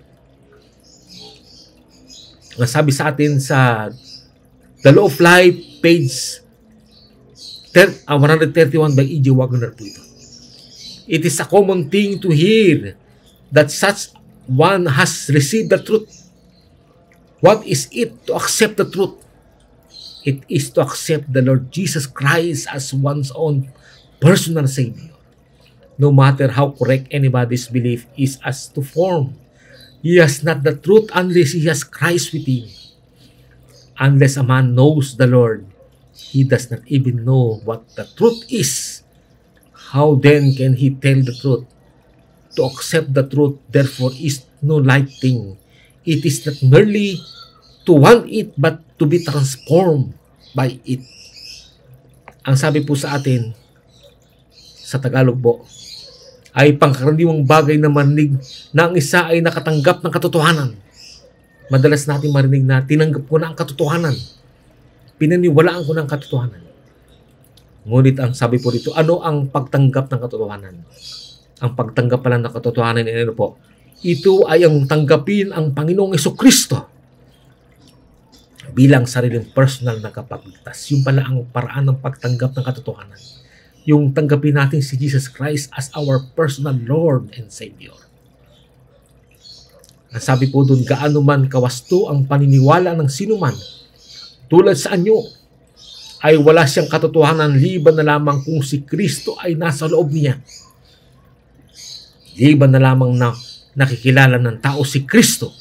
S1: Ang sabi sa atin sa The Law of Life, page 131 by E.J. Wagner po ito. It is a common thing to hear that such one has received the truth. What is it to accept the truth? It is to accept the Lord Jesus Christ as one's own personal Savior. No matter how correct anybody's belief is as to form, he has not the truth unless he has Christ within. Unless a man knows the Lord, he does not even know what the truth is. How then can he tell the truth? To accept the truth, therefore, is no light thing. It is not merely to want it, but to be transformed by it. Ang sabi po sa atin, sa Tagalog po, ay pangkaraniwang bagay na marinig na ang isa ay nakatanggap ng katotohanan. Madalas natin marinig na tinanggap ko na ang katotohanan. Pinaniwalaan ko na ang katotohanan. Ngunit ang sabi po dito, ano ang pagtanggap ng katotohanan? Ang pagtanggap pala ng katotohanan ay ano po? Ito ay ang tanggapin ang Panginoong Jesucristo bilang sariling personal na kapagligtas. Yung pala ang paraan ng pagtanggap ng katotohanan. Yung tanggapin natin si Jesus Christ as our personal Lord and Savior. Ang sabi po doon, gaano man kawasto ang paniniwala ng sinuman, tulad sa anyo, ay wala siyang katotohanan liban na lamang kung si Kristo ay nasa loob niya. Liban na lamang na nakikilala ng tao si Kristo,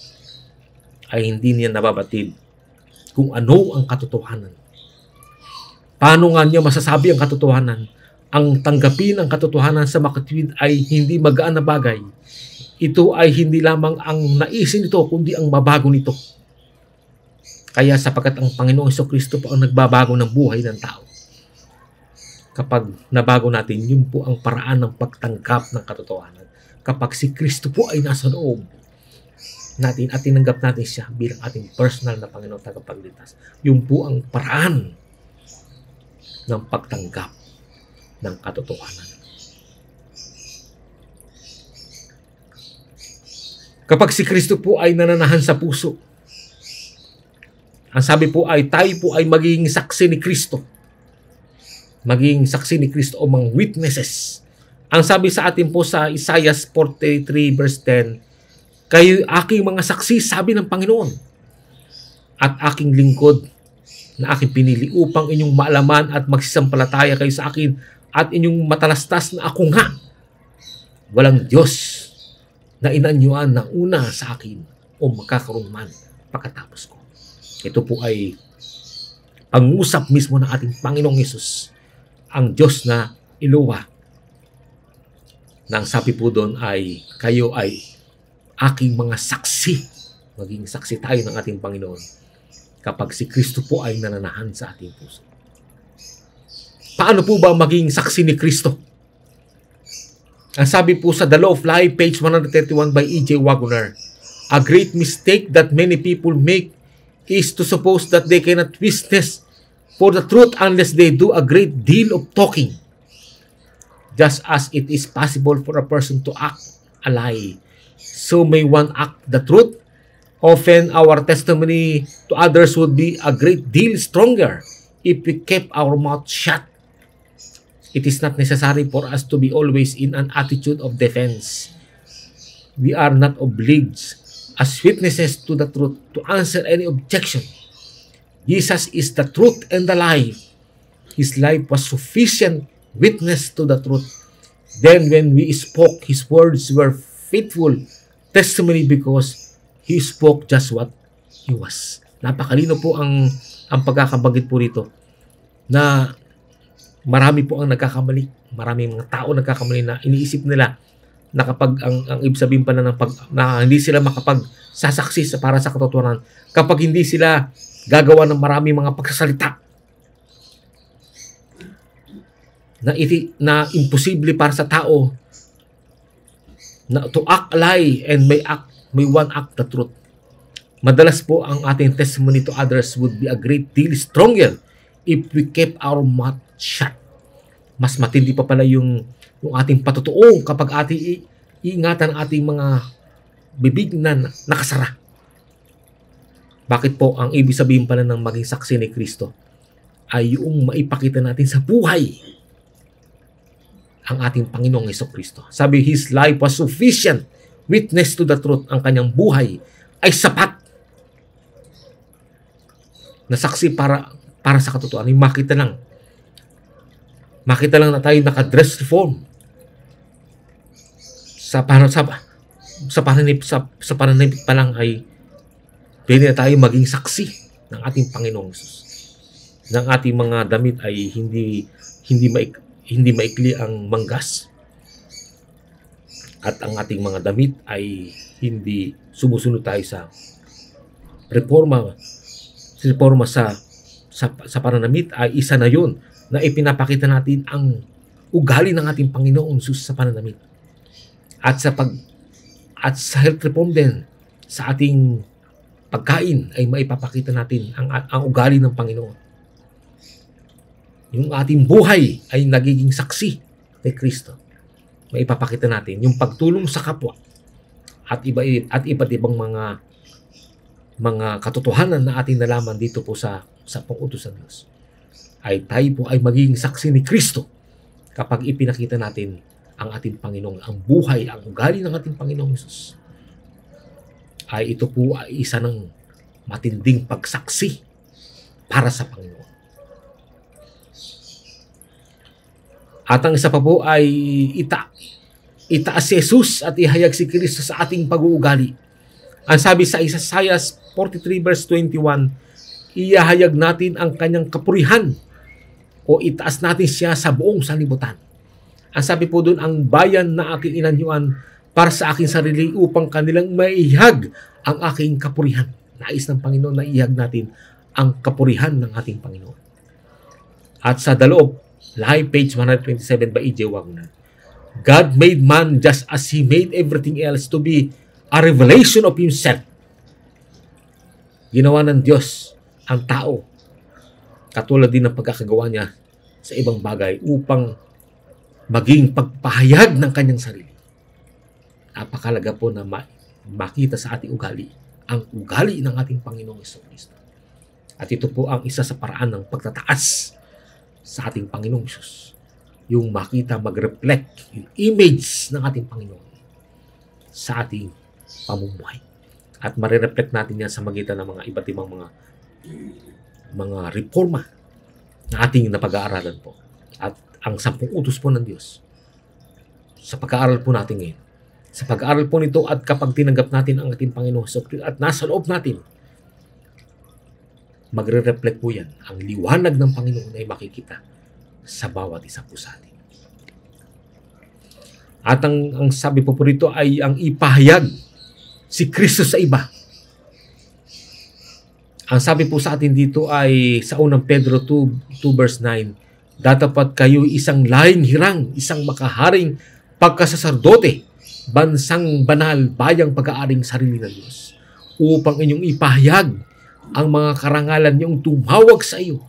S1: ay hindi niya nababatid kung ano ang katotohanan. Paano nga niya masasabi ang katotohanan? Ang tanggapin ang katotohanan sa makatwid ay hindi magaan na bagay. Ito ay hindi lamang ang naisin nito, kundi ang mabago nito. Kaya sapagkat ang Panginoong Jesucristo po ang nagbabago ng buhay ng tao. Kapag nabago natin, yun po ang paraan ng pagtanggap ng katotohanan. Kapag si Kristo po ay nasa loob natin at tinanggap natin siya bilang ating personal na Panginoong tagapagligtas, yun po ang paraan ng pagtanggap ng katotohanan. Kapag si Kristo po ay nananahan sa puso, ang sabi po ay tayo po ay magiging saksi ni Kristo. Magiging saksi ni Kristo o mga witnesses. Ang sabi sa atin po sa Isaiah 43 verse 10, kayo aking mga saksi, sabi ng Panginoon, at aking lingkod na aking pinili upang inyong maalaman at magsisampalataya kayo sa akin at inyong matalastas na ako nga. Walang Diyos na inanyuan ng una sa akin o magkakaroon man pagkatapos ko. Ito po ay pangusap mismo ng ating Panginoong Hesus, ang Diyos na Eloah. Nang sabi po doon ay kayo ay aking mga saksi. Maging saksi tayo ng ating Panginoon kapag si Kristo po ay nananahan sa ating puso. Paano po ba maging saksi ni Kristo? Ang sabi po sa The Law of Life, page 131 by E.J. Wagner, a great mistake that many people make is to suppose that they cannot witness for the truth unless they do a great deal of talking. Just as it is possible for a person to act a lie, so may one act the truth. Often our testimony to others would be a great deal stronger if we kept our mouth shut. It is not necessary for us to be always in an attitude of defense. We are not obliged as witnesses to the truth to answer any objection. Jesus is the truth and the life. His life was sufficient witness to the truth. Then when we spoke, His words were faithful testimony because He spoke just what He was. Napakalino po ang pagkakabanggit po rito na marami po ang nagkakamali. Marami mga tao nagkakamali na iniisip nila na kapag ang ibig sabihin pala na hindi sila makapagsasaksi para sa katotohanan, kapag hindi sila gagawa ng marami mga pagsasalita na imposible para sa tao na to act a lie and may one act the truth. Madalas po ang ating testimony to others would be a great deal stronger if we kept our mouth shut. Mas matindi pa pala yung ating patotoo kapag ating iingatan ang ating mga bibig na nakasara. Bakit po ang ibig sabihin pala ng maging saksi ni Kristo ay yung maipakita natin sa buhay ang ating Panginoong Jesucristo. Sabi, His life was sufficient witness to the truth. Ang kanyang buhay ay sapat na saksi para sa katotohanan. Makita lang na tayo naka-dress reform sa pananamit pa lang ay pwede na tayo maging saksi ng ating Panginoong Jesus. Ng ating mga damit ay hindi maikli ang manggas. At ang ating mga damit ay hindi sumusunod tayo sa reforma sa pananamit ay isa na yun na ipinapakita natin ang ugali ng ating Panginoong Jesus sa pananamit. At sa health reform din, sa ating pagkain ay maipapakita natin ang ugali ng Panginoon. Yung ating buhay ay nagiging saksi ni Kristo. Maipapakita natin yung pagtulong sa kapwa at iba't ibang mga katotohanan na ating nalaman dito po sa pang-utos ng Diyos. Ay tayo po ay magiging saksi ni Kristo kapag ipinakita natin ang ating Panginoon, ang buhay, ang ugali ng ating Panginoong Jesus. Ay ito po ay isa ng matinding pagsaksi para sa Panginoon. At ang isa pa po ay itaas si Jesus at ihayag si Kristo sa ating pag-uugali. Ang sabi sa Isaiah 43 verse 21, ihayag natin ang kanyang kapurihan o itaas natin siya sa buong sanlibutan. Ang sabi po doon, ang bayan na aking inanyuan para sa aking sarili upang kanilang maihag ang aking kapurihan. Nais ng Panginoon na ihag natin ang kapurihan ng ating Panginoon. At sa daloob, Live page 127 by E.J. Wagner. God made man just as He made everything else to be a revelation of Himself. Ginawa ng Diyos ang tao katulad din ng pagkakagawa niya sa ibang bagay upang maging pagpahayag ng kanyang sarili. Napakalaga po na makita sa ating ugali ang ugali ng ating Panginoong Jesucristo. At ito po ang isa sa paraan ng pagtataas sa ating Panginoong Jesus. Yung makita, mag-reflect yung image ng ating Panginoon sa ating pamumuhay. At marireflect natin yan sa magitan ng mga iba't ibang mga reforma na ating napag-aaralan po. At ang 10 utos po ng Diyos sa pag-aaral po natin ngayon. Sa pag-aaral po nito at kapag tinanggap natin ang ating Panginoon at nasa loob natin, magre-reflect po yan. Ang liwanag ng Panginoon ay makikita sa bawat isa po sa atin. At ang sabi po rito ay ang ipahayag si Kristo sa iba. Ang sabi po sa atin dito ay sa unang Pedro 2 verse 9, datapat kayo isang lahing hirang, isang makaharing pagkasaserdote, bansang banal, bayang pag-aaring sarili ng Diyos, upang inyong ipahayag ang mga karangalan niyong tumawag sa iyo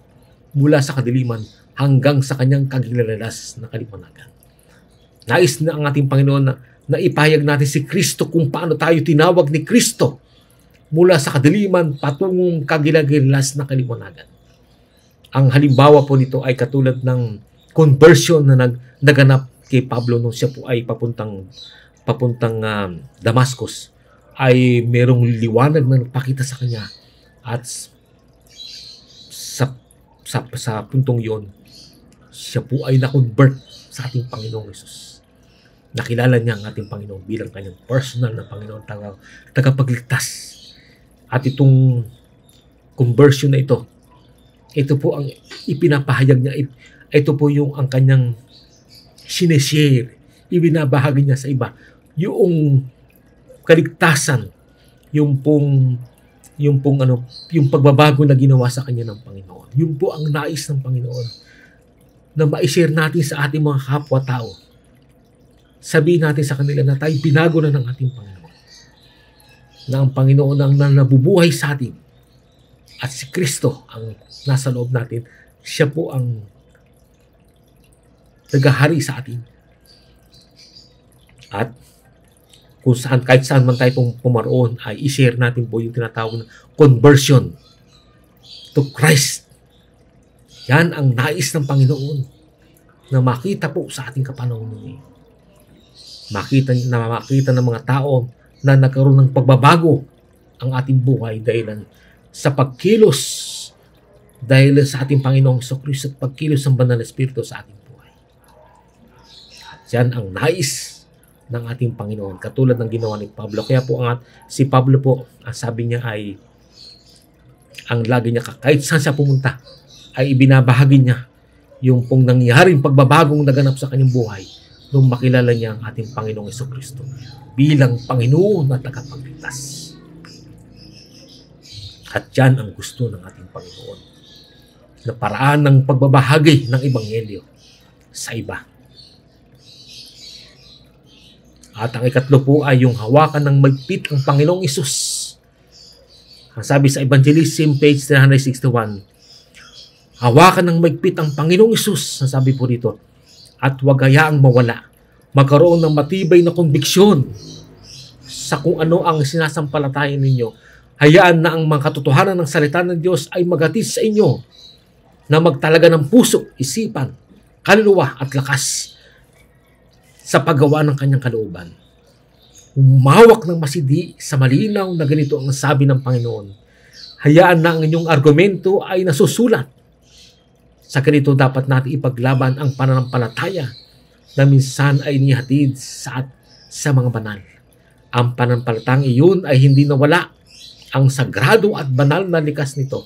S1: mula sa kadiliman hanggang sa kanyang kagilalalas na kaliwanagan. Nais na ang ating Panginoon na ipahayag natin si Kristo kung paano tayo tinawag ni Kristo mula sa kadiliman patungong kagilalalas na kaliwanagan. Ang halimbawa po nito ay katulad ng conversion na naganap kay Pablo nung siya po ay papuntang Damascus, ay merong liwanag na nagpakita sa kanya. At sa puntong yon, siya po ay na-convert sa ating Panginoong Jesus. Nakilala niya ang ating Panginoon bilang kanyang personal na Panginoon, tagapagligtas. At itong conversion na ito po ang ipinapahayag niya. Ito po yung ang kanyang sineshare, ibinabahagi niya sa iba. Yung kaligtasan, yung pagbabago na ginawa sa kanya ng Panginoon. Yun po ang nais ng Panginoon na ma-share natin sa ating mga kapwa-tao. Sabihin natin sa kanila na tayo binago na ng ating Panginoon. Na ang Panginoon ang nabubuhay sa atin. At si Kristo ang nasa loob natin. Siya po ang naghahari sa atin. At kung saan, kahit saan man tayo pumaroon, ay i-share natin po yung tinatawag na conversion to Christ. Yan ang nais ng Panginoon na makita po sa ating kapanahonan. Makita ng mga tao na nagkaroon ng pagbabago ang ating buhay dahil sa pagkilos dahil sa ating Panginoong Jesucristo at pagkilos ng Banal na Espiritu sa ating buhay. At yan ang nais ng ating Panginoon, katulad ng ginawa ni Pablo. Kaya po si Pablo po, ang sabi niya ay, ang lagi niya, kahit saan siya pumunta, ay ibinabahagi niya yung pong nangyaring pagbabagong naganap sa kanyang buhay nung makilala niya ang ating Panginoong Jesucristo bilang Panginoon na tagapagligtas. At yan ang gusto ng ating Panginoon, na paraan ng pagbabahagi ng Ebanghelyo sa iba. At ang ikatlo po ay yung hawakan ng magpit ang Panginoong Hesus. Ang sabi sa Evangelism, page 361, hawakan ng magpit ang Panginoong Hesus, ang sabi po dito, at huwag hayaang mawala. Magkaroon ng matibay na konbiksyon sa kung ano ang sinasampalatayan ninyo. Hayaan na ang mga katotohanan ng salita ng Diyos ay maghatid sa inyo na magtalaga ng puso, isipan, kaluluwa at lakas sa paggawa ng kanyang kalooban. Umawak ng masidi sa malinaw na ganito ang sabi ng Panginoon. Hayaan na ang inyong argumento ay nasusulat. Sa ganito dapat natin ipaglaban ang pananampalataya na minsan ay nihatid sa mga banal. Ang pananampalatang iyon ay hindi nawala. Ang sagrado at banal na likas nito,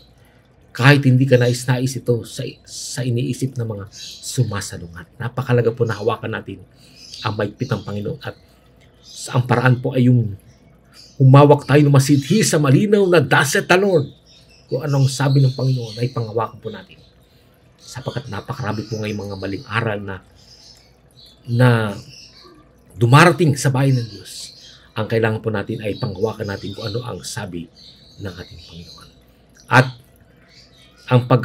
S1: kahit hindi ka nais-nais ito sa iniisip ng mga sumasalungat. Napakalaga po na hawakan natin ang maigpit ng Panginoon, at ang paraan po ay yung humawak tayo ng masidhi sa malinaw na thus saith the Lord. Kung anong sabi ng Panginoon ay panghawakan po natin. Sapagkat napakarami po ngayong mga maling aral na dumarating sa bayan ng Diyos. Ang kailangan po natin ay panghawakan natin kung ano ang sabi ng ating Panginoon. At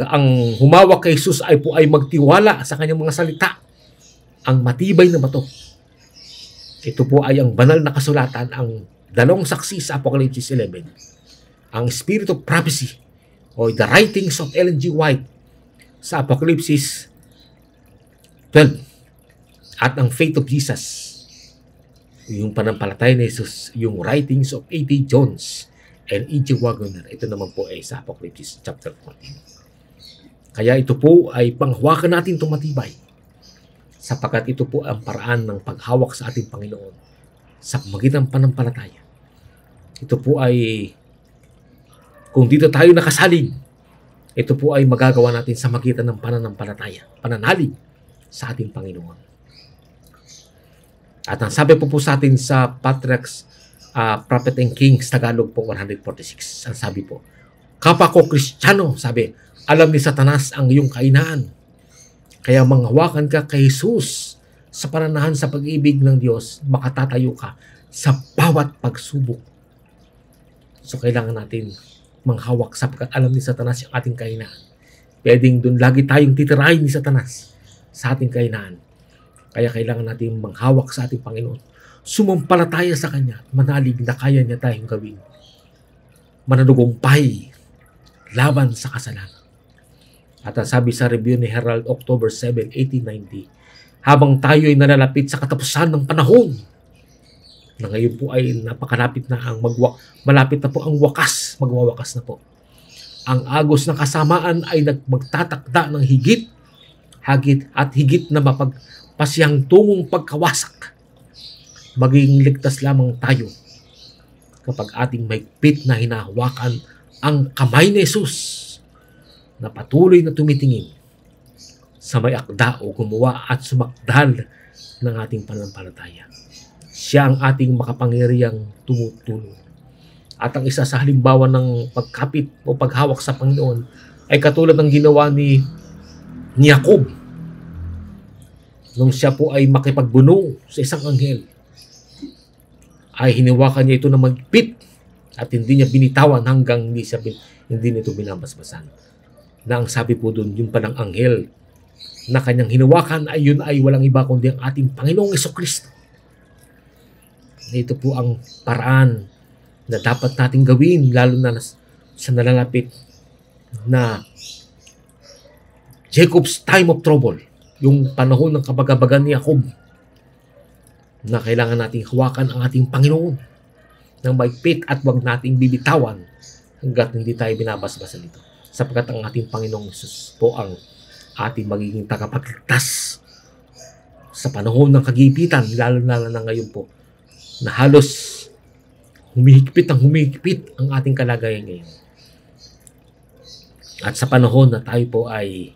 S1: ang humawak kay Jesus ay magtiwala sa kanyang mga salita. Ang matibay na bato. Ito po ay ang banal na kasulatan, ang dalawang saksi sa Apocalypse 11. Ang Spirit of Prophecy o the writings of Ellen G. White sa Apocalypse 12. At ang faith of Jesus, yung panampalataya ni Jesus, yung writings of A.T. Jones and E.J. Waggoner. Ito naman po ay sa Apocalypse chapter 14. Kaya ito po ay panghawakan natin tumatibay, sapagkat ito po ang paraan ng paghawak sa ating Panginoon sa magitan ng panampalataya. Ito po ay, kung dito tayo nakasalig, ito po ay magagawa natin sa magitan ng pananampalataya, pananalig sa ating Panginoon. At ang sabi po sa atin sa Patriarchs, Prophet and Kings, Tagalog po 146, ang sabi po, kapwa ko Kristiyano, sabi, alam ni Satanas ang iyong kainaan. Kaya manghawakan ka kay Jesus sa pananahan sa pag-ibig ng Diyos, makatatayo ka sa bawat pagsubok. So kailangan natin manghawak sapagkat alam ni Satanas yung ating kainaan. Pwedeng doon lagi tayong titirahin ni Satanas sa ating kainaan. Kaya kailangan natin manghawak sa ating Panginoon. Sumampalataya sa Kanya at manalig na kaya niya tayong gawin. Mananugumpay laban sa kasalanan. At sabi sa review ni Herald October 7, 1890, habang tayo ay nalalapit sa katapusan ng panahon, na ngayon po ay napakalapit na malapit na po ang wakas, magwawakas na po. Ang agos ng kasamaan ay magtatakda ng higit na mapagpasiyang tungong pagkawasak. Maging ligtas lamang tayo kapag ating mahigpit na hinahawakan ang kamay ni Jesus na patuloy na tumitingin sa may akda o gumawa at sumakdal ng ating pananampalataya. Siya ang ating makapangyarihang tumutulong. At ang isa sa halimbawa ng pagkapit o paghawak sa Panginoon ay katulad ng ginawa ni Jacob nung siya po ay makipagbuno sa isang anghel. Ay hiniwakan niya ito na magpit at hindi niya binitawan hanggang hindi nito binabasbasan. Na ang sabi po doon, yung palang anghel na kanyang hinawakan ay yun ay walang iba kundi ang ating Panginoong Jesucristo. Ito po ang paraan na dapat nating gawin, lalo na sa nalalapit na Jacob's time of trouble, yung panahon ng kabagabagan ni Jacob, na kailangan nating hawakan ang ating Panginoon ng maigpit at huwag nating bibitawan hanggat hindi tayo binabasbasan dito. Sapagkat ang ating Panginoong Jesus po ang ating magiging tagapagligtas sa panahon ng kagipitan, lalo na ngayon po, na halos humihigpit ang ating kalagayan ngayon. At sa panahon na tayo po ay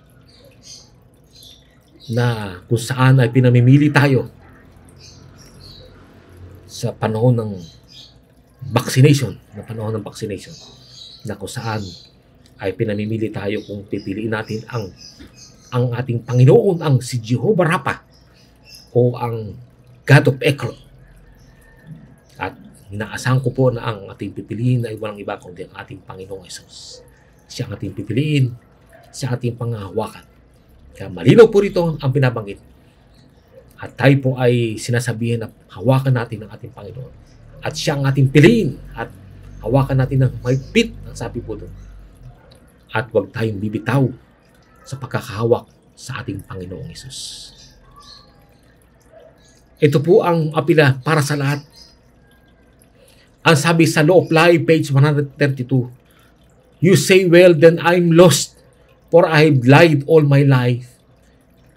S1: na kung saan ay pinamimili tayo sa panahon ng vaccination, na kung saan ay pinamimili tayo kung pipiliin natin ang ating Panginoon, ang si Jehovah Rapha o ang God of Ekron. At inaasahan ko po na ang ating pipiliin ay walang iba kundi ang ating Panginoong Jesus. Siya ang ating pipiliin, siya ang ating panghahawakan. Kaya malinaw po rito ang binabanggit. At tayo po ay sinasabihin na hawakan natin ang ating Panginoon. At siya ang ating piliin at hawakan natin ng mahigpit, ang sabi po doon. At huwag tayong bibitaw sa pagkakahawak sa ating Panginoong Jesus. Ito po ang apela para sa lahat. Ang sabi sa Law of Life, page 132, "You say, well, then I'm lost, for I have lied all my life."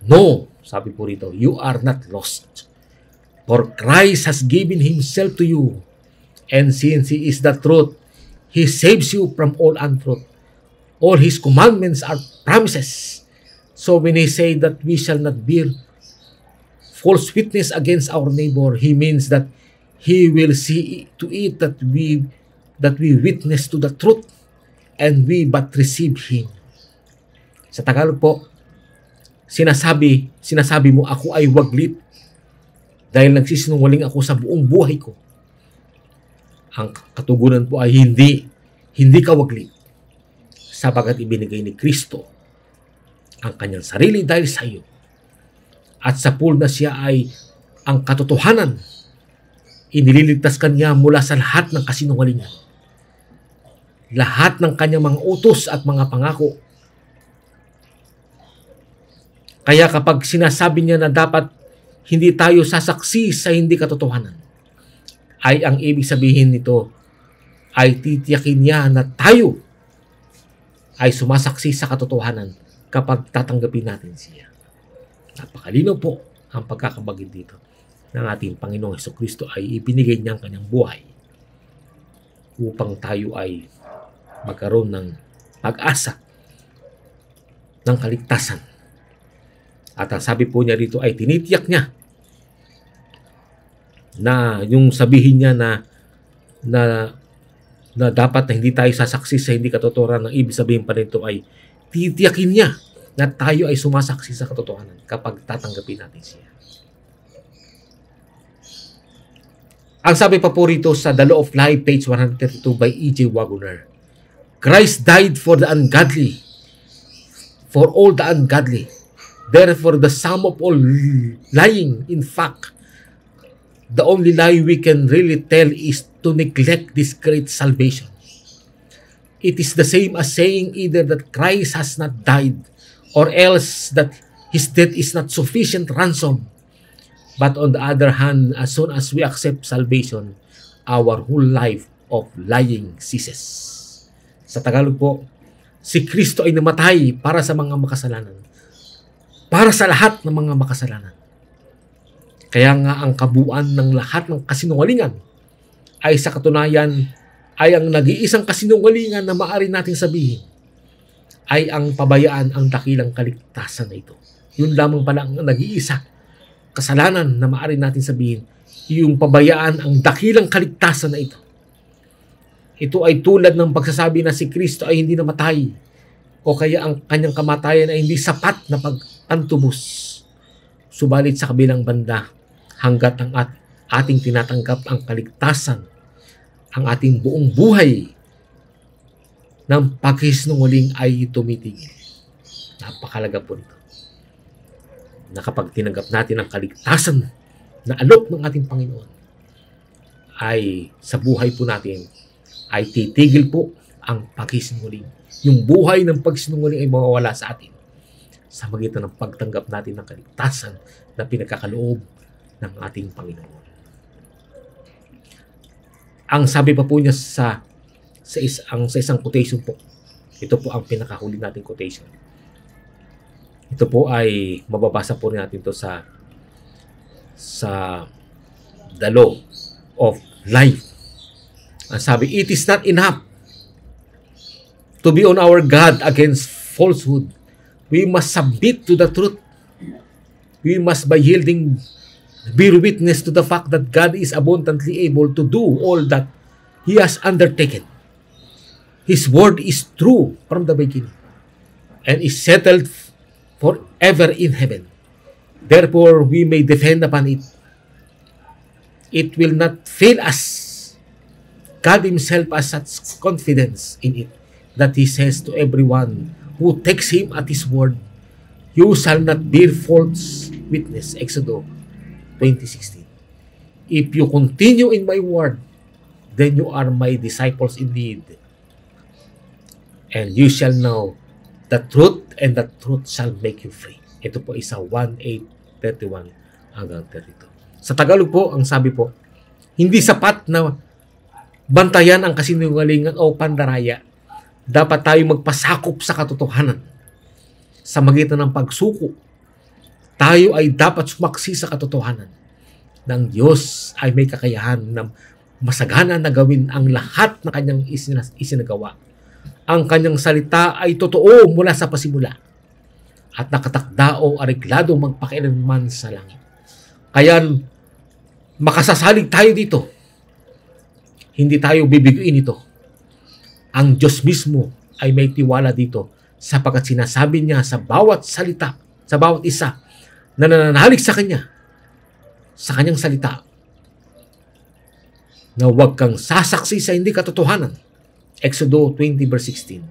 S1: No, sabi po rito, you are not lost. For Christ has given Himself to you, and since He is the truth, He saves you from all untruth. All His commandments are promises. So when He say that we shall not bear false witness against our neighbor, He means that He will see to it that we witness to the truth, and we but receive Him. Sa Tagalog po, sinasabi mo, ako ay waglit dahil nagsisinungaling ako sa buong buhay ko. Ang katugunan po ay hindi ka waglit, sapagat ibinigay ni Kristo ang kanyang sarili dahil sa iyo. At sa pool na siya ay ang katotohanan, inililigtas kanya mula sa lahat ng kasinungalingan. Lahat ng kanyang mga utos at mga pangako. Kaya kapag sinasabi niya na dapat hindi tayo sasaksi sa hindi katotohanan, ay ang ibig sabihin nito ay titiyakin niya na tayo ay sumasaksi sa katotohanan kapag tatanggapin natin siya. Napakalinaw po ang pagkakabagid dito ng ating Panginoong Hesukristo ay ibinigay niya ang kanyang buhay upang tayo ay magkaroon ng pag-asa ng kaligtasan. At ang sabi po niya rito ay tinitiyak niya na yung sabihin niya na dapat na hindi tayo sasaksi sa hindi katotohanan, ang ibig sabihin pa nito ay titiyakin niya na tayo ay sumasaksi sa katotohanan kapag tatanggapin natin siya. Ang sabi pa po rito sa The Law of Life, page 132 by E.J. Wagoner, Christ died for the ungodly, for all the ungodly. Therefore, the sum of all lying, in fact, the only lie we can really tell is to neglect this great salvation. It is the same as saying either that Christ has not died or else that His death is not sufficient ransom. But on the other hand, as soon as we accept salvation, our whole life of lying ceases. Sa Tagalog po, si Kristo ay namatay para sa mga makasalanan. Para sa lahat ng mga makasalanan. Kaya nga ang kabuuan ng lahat ng kasinungalingan ay sa katunayan ay ang nag-iisang kasinungalingan na maaari nating sabihin ay ang pabayaan ang dakilang kaligtasan na ito. Yun lamang pala ang nag-iisa kasalanan na maaari natin sabihin, yung pabayaan ang dakilang kaligtasan na ito. Ito ay tulad ng pagsasabi na si Kristo ay hindi namatay o kaya ang kanyang kamatayan ay hindi sapat na pagtantubos. Subalit sa kabilang banda, hanggat ang ating tinatanggap ang kaligtasan, ang ating buong buhay ng paghisinungaling ay tumitigil. Napakalaga po nito. Na kapag tinanggap natin ang kaligtasan na alok ng ating Panginoon, ay sa buhay po natin ay titigil po ang pagsisinungaling. Yung buhay ng pagsinungaling ay mawawala sa atin sa magitan ng pagtanggap natin ng kaligtasan na pinagkakaloob ng ating Panginoon. Ang sabi pa po niya sa isang quotation po, ito po ang pinakahuli nating quotation. Ito po ay mababasa po natin to sa The Law of Life. Ang sabi, it is not enough to be on our guard against falsehood. We must submit to the truth. We must, by yielding, bear witness to the fact that God is abundantly able to do all that He has undertaken. His word is true from the beginning and is settled forever in heaven. Therefore, we may depend upon it. It will not fail us. God Himself has such confidence in it that He says to everyone who takes Him at His word, you shall not bear false witness. Exodus 20:16. If you continue in my word, then you are my disciples indeed. And you shall know the truth, and the truth shall make you free. Ito po isa 1:8:31 hanggang 32. Sa Tagalog po, ang sabi po, hindi sapat na bantayan ang kasinungalingan o pandaraya. Dapat tayo magpasakop sa katotohanan. Sa magitan ng pagsuko, tayo ay dapat sumaksi sa katotohanan ng Diyos ay may kakayahan na masagana na gawin ang lahat na kanyang isinagawa. Ang kanyang salita ay totoo mula sa pasimula at nakatakda o areglado magpakailanman sa langit. Kaya makasasalig tayo dito. Hindi tayo bibiguin ito. Ang Diyos mismo ay may tiwala dito sapagkat sinasabi niya sa bawat salita, sa bawat isa na nananalig sa Kanya, sa Kanyang salita, na huwag kang sasaksi sa hindi katotohanan. Exodus 20:16.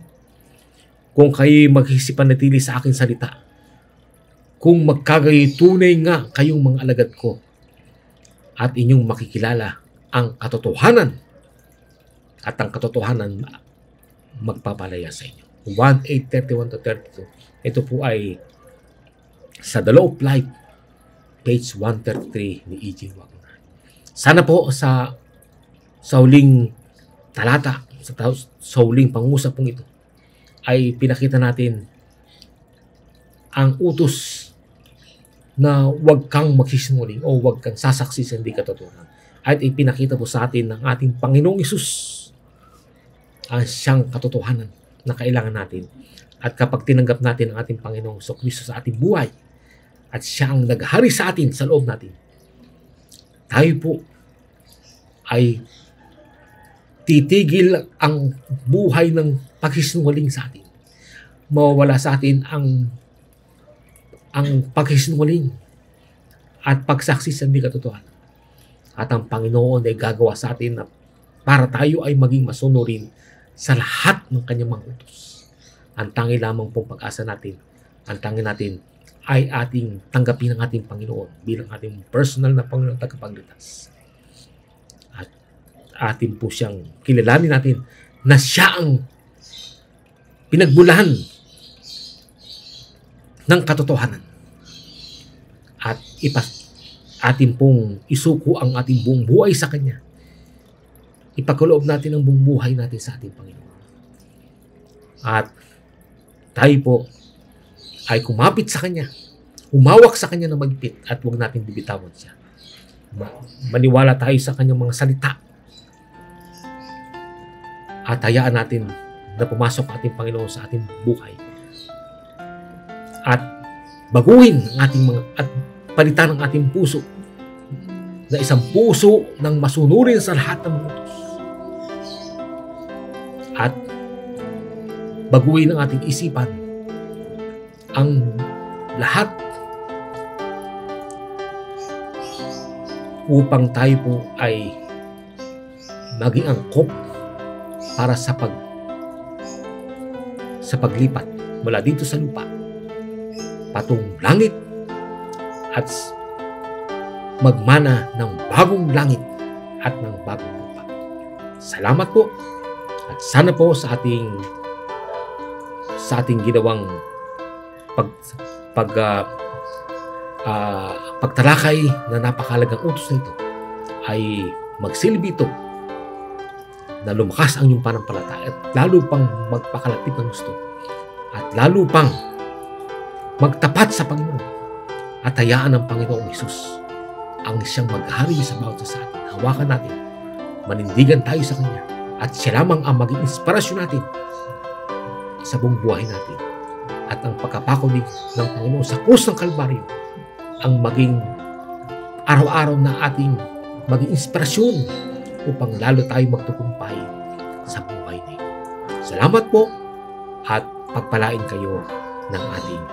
S1: Kung kayo maghisipanatili sa aking salita, kung magkagayoy tunay nga kayong mga alagad ko, at inyong makikilala ang katotohanan, at ang katotohanan magpapalaya sa inyo. 1:8:31-32. Ito po ay sa The Law of Life, page 133 ni E.J. Wagner. Sana po sa huling talata, sa huling pangusap pong ito, ay pinakita natin ang utos na huwag kang magsisinungaling o huwag kang sasaksi sa hindi katotohanan. At ipinakita po sa atin ng ating Panginoong Hesus ang siyang katotohanan na kailangan natin. At kapag tinanggap natin ang ating Panginoong Kristo sa ating buhay at siya ang naghari sa atin sa loob natin, tayo po ay titigil ang buhay ng pagsisinungaling sa atin. Mawawala sa atin ang pagsisinungaling at pagsaksi sa hindi katotohanan. At ang Panginoon ay gagawa sa atin na para tayo ay maging masunurin sa lahat ng kanyang mga utos. Ang tangi lamang pong pag-asa natin, ang tangi natin ay ating tanggapin ng ating Panginoon bilang ating personal na Panginoon tagapagligtas. At atin po siyang kilalanin natin na siya ang pinagbulahan ng katotohanan. At atin pong isuko ang ating buong buhay sa Kanya. Ipagkaloob natin ang buong buhay natin sa ating Panginoon. At tayo po ay kumapit sa Kanya, umawak sa Kanya na magpit at huwag natin bibitawan siya. Maniwala tayo sa Kanyang mga salita at hayaan natin na pumasok ang ating Panginoon sa ating buhay. At baguhin ang ating at palitan ang ating puso na isang puso ng masunurin sa lahat ng mga utos. At baguhin ang ating isipan ang lahat upang tayo po ay maging angkop para sa paglipat mula dito sa lupa patungong langit at magmana ng bagong langit at ng bagong lupa. Salamat po at sana po sa ating ginawang pagtalakay na napakahalagang utos na ito ay magsilbi ito na lumakas ang iyong panampalataya at lalo pang magpakalapit ng gusto at lalo pang magtapat sa Panginoon at hayaan ng Panginoong Hesus ang siyang maghari sa bawat isa sa atin. Hawakan natin, manindigan tayo sa Kanya at siya lamang ang maging inspirasyon natin sa buong buhay natin. At ang pagkapakulig ng Panginoon sa krus ng Kalbaryo ang maging araw-araw na ating maging inspirasyon upang lalo tayo magtukumpay sa buhay na ito. Salamat po at pagpalain kayo ng ating